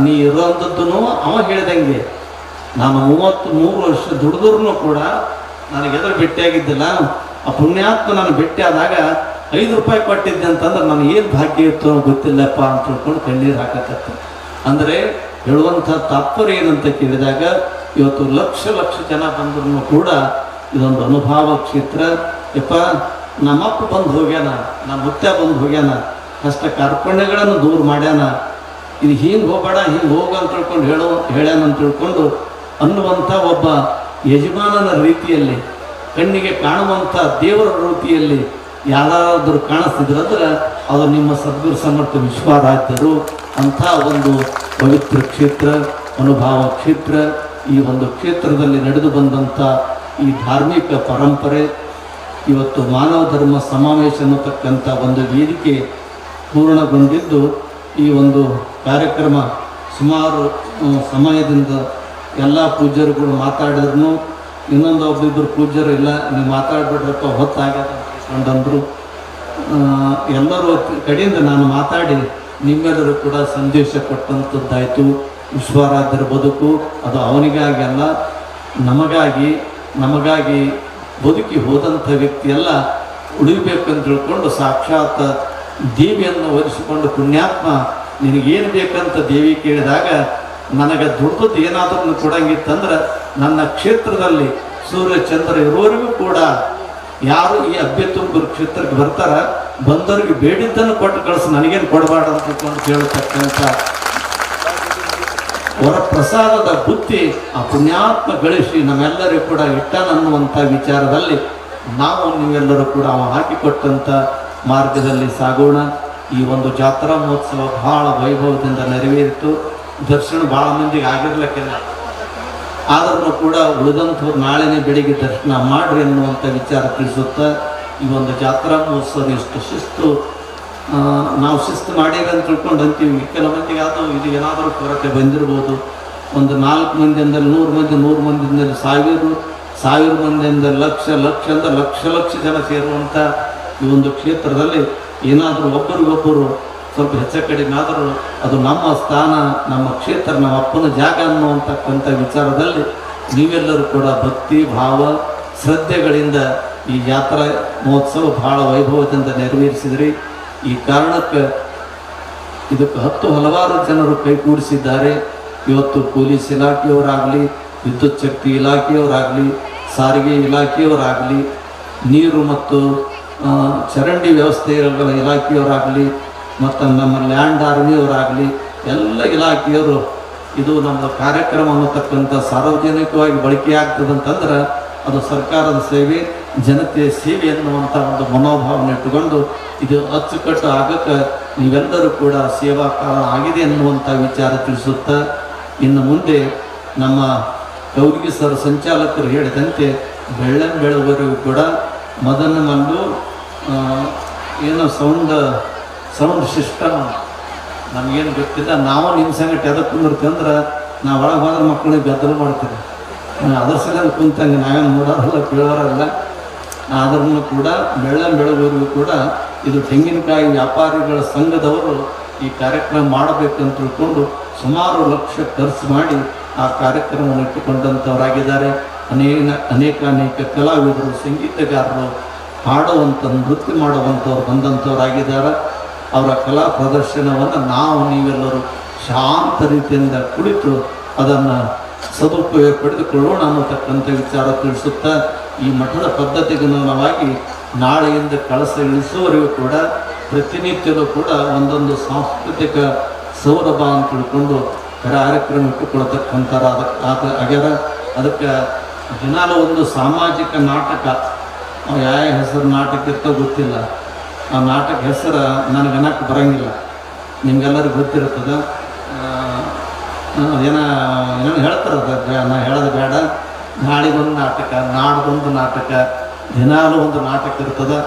Speaker 1: ನೀ ಇರೋಂಥದ್ದೂ ಅವ ಹೇಳಿದಂಗೆ, ನಾನು 33 ವರ್ಷ ದುಡಿದ್ರೂ ಕೂಡ ನನಗೆ ಎದುರು ಭೇಟಿಯಾಗಿದ್ದಿಲ್ಲ. ಆ ಪುಣ್ಯಾತ್ಮ ನಾನು ಭೇಟಿ ಆದಾಗ 5 ರೂಪಾಯಿ ಕೊಟ್ಟಿದ್ದೆ ಅಂತಂದ್ರೆ ನನಗೆ ಏನು ಭಾಗ್ಯ ಇತ್ತು ಗೊತ್ತಿಲ್ಲಪ್ಪ ಅಂತ ತಿಳ್ಕೊಂಡು ಕಣ್ಣೀರು ಹಾಕತ್ತೆ. ಅಂದರೆ ಹೇಳುವಂಥ ತಾತ್ಪರ್ಯ ಏನಂತ ಕೇಳಿದಾಗ, ಇವತ್ತು ಲಕ್ಷ ಜನ ಬಂದ್ರೂ ಕೂಡ ಇದೊಂದು ಅನುಭವ ಕ್ಷೇತ್ರ. ಯಪ್ಪ ನಮ್ಮಪ್ಪ ಬಂದು ಹೋಗ್ಯಾನ, ನಮ್ಮ ಮುತ್ಯ ಬಂದು ಹೋಗ್ಯಾನ, ಕಷ್ಟ ಕಾರ್ಪಣ್ಯಗಳನ್ನು ದೂರ ಮಾಡ್ಯಾನ, ಇದು ಹಿಂಗೆ ಹೋಗಬೇಡ ಹಿಂಗೆ ಹೋಗ ಅಂತ ತಿಳ್ಕೊಂಡು ಹೇಳ್ಯಾನ ಅಂತ ತಿಳ್ಕೊಂಡು ಅನ್ನುವಂಥ ಒಬ್ಬ ಯಜಮಾನನ ರೀತಿಯಲ್ಲಿ, ಕಣ್ಣಿಗೆ ಕಾಣುವಂಥ ದೇವರ ರೀತಿಯಲ್ಲಿ ಯಾರಾದರೂ ಕಾಣಿಸ್ತಿದ್ರಂದ್ರೆ ಅದು ನಿಮ್ಮ ಸದ್ಗುರು ಸಮರ್ಥ ವಿಶ್ವಾರಾಧ್ಯರು. ಅಂಥ ಒಂದು ಪವಿತ್ರ ಕ್ಷೇತ್ರ, ಅನುಭವ ಕ್ಷೇತ್ರ. ಈ ಒಂದು ಕ್ಷೇತ್ರದಲ್ಲಿ ನಡೆದು ಬಂದಂಥ ಈ ಧಾರ್ಮಿಕ ಪರಂಪರೆ ಇವತ್ತು ಮಾನವ ಧರ್ಮ ಸಮಾವೇಶ ಅನ್ನತಕ್ಕಂಥ ಒಂದು ವೇದಿಕೆ ಪೂರ್ಣಗೊಂಡಿದ್ದು, ಈ ಒಂದು ಕಾರ್ಯಕ್ರಮ ಸುಮಾರು ಸಮಯದಿಂದ ಎಲ್ಲ ಪೂಜ್ಯರುಗಳು ಮಾತಾಡಿದ್ರು. ಇನ್ನೊಂದು ಒಬ್ಬಿಬ್ಬರು ಪೂಜ್ಯರು ಇಲ್ಲ, ನೀವು ಮಾತಾಡ್ಬಿಡ್ರಪ್ಪ ಹೊತ್ತಾಗ್ಯದ ಅಂದರು. ಎಲ್ಲರೂ ಕಡೆಯಿಂದ ನಾನು ಮಾತಾಡಿ ನಿಮ್ಮೆಲ್ಲರೂ ಕೂಡ ಸಂದೇಶ ಕೊಟ್ಟಂಥದ್ದಾಯಿತು. ವಿಶ್ವಾರಾಧ್ಯರ ಬದುಕು ಅದು ಅವನಿಗಾಗಿ ಅಲ್ಲ, ನಮಗಾಗಿ ನಮಗಾಗಿ ಬದುಕಿ ಹೋದಂಥ ವ್ಯಕ್ತಿಯೆಲ್ಲ ಉಳಿಬೇಕಂತ ತಿಳ್ಕೊಂಡು ಸಾಕ್ಷಾತ್ ದೇವಿಯನ್ನು ಒಲಿಸಿಕೊಂಡು ಪುಣ್ಯಾತ್ಮ ನಿನಗೇನು ಬೇಕಂತ ದೇವಿ ಕೇಳಿದಾಗ ನನಗೆ ದುಡ್ಡದ್ದು ಏನಾದರೂ ಕೊಡಂಗಿತ್ತಂದ್ರೆ ನನ್ನ ಕ್ಷೇತ್ರದಲ್ಲಿ ಸೂರ್ಯ ಚಂದ್ರ ಇರೋರಿಗೂ ಕೂಡ ಯಾರು ಈ ಅಭ್ಯತುಂಬರ ಕ್ಷೇತ್ರಕ್ಕೆ ಬರ್ತಾರ ಬಂದವ್ರಿಗೆ ಬೇಡಿದ್ದನ್ನು ಕೊಟ್ಟು ಕಳಿಸಿ ನನಗೇನು ಕೊಡಬಾರ್ದು ಅಂತ ತಿಳ್ಕೊಂಡು ಕೇಳತಕ್ಕಂಥ ವರಪ್ರಸಾದದ ಬುದ್ಧಿ ಆ ಪುಣ್ಯಾತ್ಮ ಗಳಿಸಿ ನಮ್ಮೆಲ್ಲರಿಗೂ ಕೂಡ ಇಟ್ಟನನ್ನುವಂಥ ವಿಚಾರದಲ್ಲಿ ನಾವು ನೀವೆಲ್ಲರೂ ಕೂಡ ಅವ ಹಾಕಿಕೊಟ್ಟಂಥ ಮಾರ್ಗದಲ್ಲಿ ಸಾಗೋಣ. ಈ ಒಂದು ಜಾತ್ರಾ ಮಹೋತ್ಸವ ಬಹಳ ವೈಭವದಿಂದ ನೆರವೇರಿತು. ದರ್ಶನ ಭಾಳ ಮಂದಿಗೆ ಆಗಿರ್ಲಿಕ್ಕಿಲ್ಲ, ಆದ್ರೂ ಕೂಡ ಉಳಿದಂಥವ್ರು ನಾಳೆನೇ ಬೆಳಿಗ್ಗೆ ದರ್ಶನ ಮಾಡ್ರಿ ಅನ್ನುವಂಥ ವಿಚಾರ ತಿಳಿಸುತ್ತಾ ಈ ಒಂದು ಜಾತ್ರಾ ಮಹೋತ್ಸವ ಇಷ್ಟು ಶಿಸ್ತು ನಾವು ಶಿಸ್ತು ಮಾಡೀವಿ ಅಂತ ತಿಳ್ಕೊಂಡು ಅಂತೀವಿ. ಕೆಲವು ಮಂದಿಗೆ ಅದು ಇದು ಏನಾದರೂ ಕೊರತೆ ಬಂದಿರ್ಬೋದು. ಒಂದು 4 ಮಂದಿಯಿಂದಲೇ 100 ಮಂದಿ, 100 ಮಂದಿಯಿಂದಲೇ 1000, 1000 ಮಂದಿಯಿಂದ ಲಕ್ಷ, ಲಕ್ಷದಿಂದ ಲಕ್ಷ ಜನ ಸೇರುವಂಥ ಈ ಒಂದು ಕ್ಷೇತ್ರದಲ್ಲಿ ಏನಾದರೂ ಒಬ್ಬರಿಗೊಬ್ಬರು ಸ್ವಲ್ಪ ಹೆಚ್ಚು ಕಡಿಮೆ ಆದರೂ ಅದು ನಮ್ಮ ಸ್ಥಾನ, ನಮ್ಮ ಕ್ಷೇತ್ರ, ನಮ್ಮ ಅಪ್ಪನ ಜಾಗ ಅನ್ನುವಂತಕ್ಕಂಥ ವಿಚಾರದಲ್ಲಿ ನೀವೆಲ್ಲರೂ ಕೂಡ ಭಕ್ತಿ ಭಾವ ಶ್ರದ್ಧೆಗಳಿಂದ ಈ ಜಾತ್ರಾ ಮಹೋತ್ಸವ ಬಹಳ ವೈಭವದಿಂದ ನೆರವೇರಿಸಿದ್ರಿ. ಈ ಕಾರಣಕ್ಕೆ ಇದಕ್ಕೆ ಹಲವಾರು ಜನರು ಕೈಗೂಡಿಸಿದ್ದಾರೆ. ಇವತ್ತು ಪೊಲೀಸ್ ಇಲಾಖೆಯವರಾಗಲಿ, ವಿದ್ಯುತ್ ಶಕ್ತಿ ಇಲಾಖೆಯವರಾಗಲಿ, ಸಾರಿಗೆ ಇಲಾಖೆಯವರಾಗಲಿ, ನೀರು ಮತ್ತು ಚರಂಡಿ ವ್ಯವಸ್ಥೆಗಳ ಇಲಾಖೆಯವರಾಗಲಿ, ಮತ್ತು ನಮ್ಮ ಲ್ಯಾಂಡ್ ಆರ್ಮಿಯವರಾಗಲಿ, ಎಲ್ಲ ಇಲಾಖೆಯವರು ಇದು ನಮ್ಮ ಕಾರ್ಯಕ್ರಮ ಅನ್ನತಕ್ಕಂಥ ಸಾರ್ವಜನಿಕವಾಗಿ ಬಳಕೆ ಆಗ್ತದಂತಂದ್ರೆ ಅದು ಸರ್ಕಾರದ ಸೇವೆ, ಜನತೆಯ ಸೇವೆ ಅನ್ನುವಂಥ ಒಂದು ಮನೋಭಾವನೆ ಇಟ್ಟುಕೊಂಡು ಇದು ಅಚ್ಚುಕಟ್ಟು ಆಗಕ್ಕೆ ನೀವೆಲ್ಲರೂ ಕೂಡ ಸೇವಾ ಕಾರಣ ಆಗಿದೆ ಅನ್ನುವಂಥ ವಿಚಾರ ತಿಳಿಸುತ್ತಾ ಇನ್ನು ಮುಂದೆ ನಮ್ಮ ಕೌರ್ಗಿ ಸರ್ ಸಂಚಾಲಕರು ಹೇಳಿದಂತೆ ಬೆಳ್ಳಂಬೆಳವರೆಗೂ ಕೂಡ ಮದನ ಮಲ್ಲು ಏನೋ ಸೌಂಡ್ ಸಿಸ್ಟಮ್ ನಮಗೇನು ಗೊತ್ತಿಲ್ಲ. ನಾವು ನಿಮ್ಮ ಸಂಗಟ ಎದಕ್ಕೆ ಕುಂದಿರ್ತೀವಿ ಅಂದ್ರೆ ನಾವು ಒಳಗೆ ಹೋದ್ರೆ ಮಕ್ಕಳಿಗೆ ಗದ್ದಲ ಮಾಡ್ತೀವಿ. ಅದ್ರ ಸಲ ಕುಂತಂಗೆ ನಾವೇನು ನೋಡೋರಲ್ಲ ಕೇಳೋರಲ್ಲ. ಆದ್ರೂ ಕೂಡ ಬೆಳ್ಳಂಬೆಳವರೆಗೂ ಕೂಡ ಇದು ತೆಂಗಿನಕಾಯಿ ವ್ಯಾಪಾರಿಗಳ ಸಂಘದವರು ಈ ಕಾರ್ಯಕ್ರಮ ಮಾಡಬೇಕಂತ ತಿಳ್ಕೊಂಡು ಸುಮಾರು ಲಕ್ಷ ಖರ್ಚು ಮಾಡಿ ಆ ಕಾರ್ಯಕ್ರಮವನ್ನು ಇಟ್ಟುಕೊಂಡಂಥವರಾಗಿದ್ದಾರೆ. ಅನೇಕ ಕಲಾವಿದರು, ಸಂಗೀತಗಾರರು, ಹಾಡುವಂಥ ನೃತ್ಯ ಮಾಡುವಂಥವ್ರು ಬಂದಂಥವರಾಗಿದ್ದಾರೆ. ಅವರ ಕಲಾ ಪ್ರದರ್ಶನವನ್ನು ನಾವು ನೀವೆಲ್ಲರೂ ಶಾಂತ ರೀತಿಯಿಂದ ಕುಳಿತು ಅದನ್ನು ಸದುಪಯೋಗ ಪಡೆದುಕೊಳ್ಳೋಣ ಅನ್ನತಕ್ಕಂಥ ವಿಚಾರ ತಿಳಿಸುತ್ತಾ ಈ ಮಠದ ಪದ್ಧತಿಗನುಗುಣವಾಗಿ ನಾಳೆಯಿಂದ ಕಳಸ ಇಳಿಸುವವರೆಗೂ ಕೂಡ ಪ್ರತಿನಿತ್ಯದೂ ಕೂಡ ಒಂದೊಂದು ಸಾಂಸ್ಕೃತಿಕ ಸೌರಭ ಅಂತ ತಿಳ್ಕೊಂಡು ಕಾರ್ಯಕ್ರಮ ಇಟ್ಟುಕೊಳ್ತಕ್ಕಂಥರ ಆಗ್ಯಾರ. ಅದಕ್ಕೆ ದಿನಾಲು ಒಂದು ಸಾಮಾಜಿಕ ನಾಟಕ, ಯಾವ ಹೆಸರು ನಾಟಕ ಇರ್ತೋ ಗೊತ್ತಿಲ್ಲ. ಆ ನಾಟಕ ಹೆಸರು ನನಗನ್ನಕ್ಕೆ ಬರೋಂಗಿಲ್ಲ, ನಿಮ್ಗೆಲ್ಲರಿಗೂ ಗೊತ್ತಿರ್ತದೆ. ಏನೋ ಹೇಳ್ತಾರದ, ನಾ ಹೇಳೋದು ಬೇಡ. ನಾಳಿಗೊಂದು ನಾಟಕ, ನಾಡ್ದೊಂದು ನಾಟಕ, ದಿನಾಲು ಒಂದು ನಾಟಕ ಇರ್ತದೆ.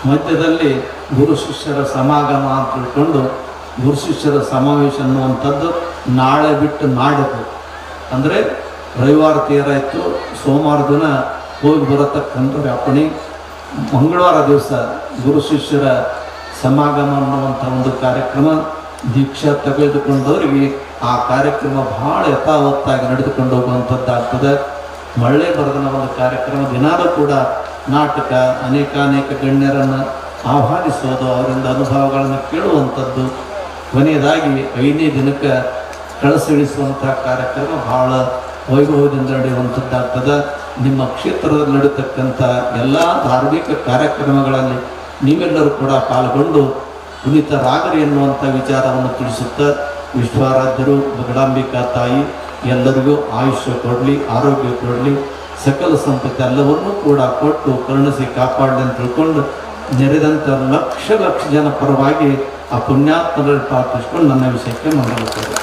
Speaker 1: ಮಧ್ಯದಲ್ಲಿ ಗುರು ಶಿಷ್ಯರ ಸಮಾಗಮ ಅಂತ ತಿಳ್ಕೊಂಡು ಗುರು ಶಿಷ್ಯರ ಸಮಾವೇಶ ಅನ್ನುವಂಥದ್ದು ನಾಳೆ ಬಿಟ್ಟು ನಾಡಿದ್ದು, ಅಂದರೆ ರವಿವಾರ ತೀರಾಯಿತು, ಸೋಮವಾರ ದಿನ ಹೋಗಿ ಬರತಕ್ಕಂಥ ವ್ಯಾಪಣಿ, ಮಂಗಳವಾರ ದಿವಸ ಗುರು ಶಿಷ್ಯರ ಸಮಾಗಮ ಅನ್ನುವಂಥ ಒಂದು ಕಾರ್ಯಕ್ರಮ. ದೀಕ್ಷಾ ತೆಗೆದುಕೊಂಡವರಿಗೆ ಆ ಕಾರ್ಯಕ್ರಮ ಭಾಳ ಯಥಾವತ್ತಾಗಿ ನಡೆದುಕೊಂಡು ಹೋಗುವಂಥದ್ದಾಗ್ತದೆ. ಮಳೆ ಬರೆದನ ಒಂದು ಕಾರ್ಯಕ್ರಮ, ದಿನಾಲೂ ಕೂಡ ನಾಟಕ, ಅನೇಕ ಗಣ್ಯರನ್ನು ಆಹ್ವಾನಿಸೋದು, ಅವರಿಂದ ಅನುಭವಗಳನ್ನು ಕೇಳುವಂಥದ್ದು. ಕೊನೆಯದಾಗಿ 5ನೇ ದಿನಕ್ಕೆ ಕಳಸಿಳಿಸುವಂಥ ಕಾರ್ಯಕ್ರಮ ಭಾಳ ವೈಭವದಿಂದ ನಡೆಯುವಂಥದ್ದಾಗ್ತದೆ. ನಿಮ್ಮ ಕ್ಷೇತ್ರದಲ್ಲಿ ನಡೀತಕ್ಕಂಥ ಎಲ್ಲ ಧಾರ್ಮಿಕ ಕಾರ್ಯಕ್ರಮಗಳಲ್ಲಿ ನೀವೆಲ್ಲರೂ ಕೂಡ ಪಾಲ್ಗೊಂಡು ಪುನೀತರಾಗರಿ ಎನ್ನುವಂಥ ವಿಚಾರವನ್ನು ತಿಳಿಸುತ್ತಾ ವಿಶ್ವಾರಾಧ್ಯರು ಬಗಡಾಂಬಿಕಾ ತಾಯಿ ಎಲ್ಲರಿಗೂ ಆಯುಷ್ಯ ಕೊಡಲಿ, ಆರೋಗ್ಯ ಕೊಡಲಿ, ಸಕಲ ಸಂಪತ್ತು ಎಲ್ಲವನ್ನೂ ಕೂಡ ಕೊಟ್ಟು ಕರುಣಿಸಿ ಕಾಪಾಡಲಿ ಅಂತ ತಿಳ್ಕೊಂಡು ನೆರೆದಂಥ ಲಕ್ಷ ಜನ ಪರವಾಗಿ ಆ ಪುಣ್ಯಾತ್ಮರಲ್ಲಿ ಪ್ರಾರ್ಥಿಸ್ಕೊಂಡು ನನ್ನ ವಿಷಯಕ್ಕೆ ಮಂಡಲುತ್ತದೆ.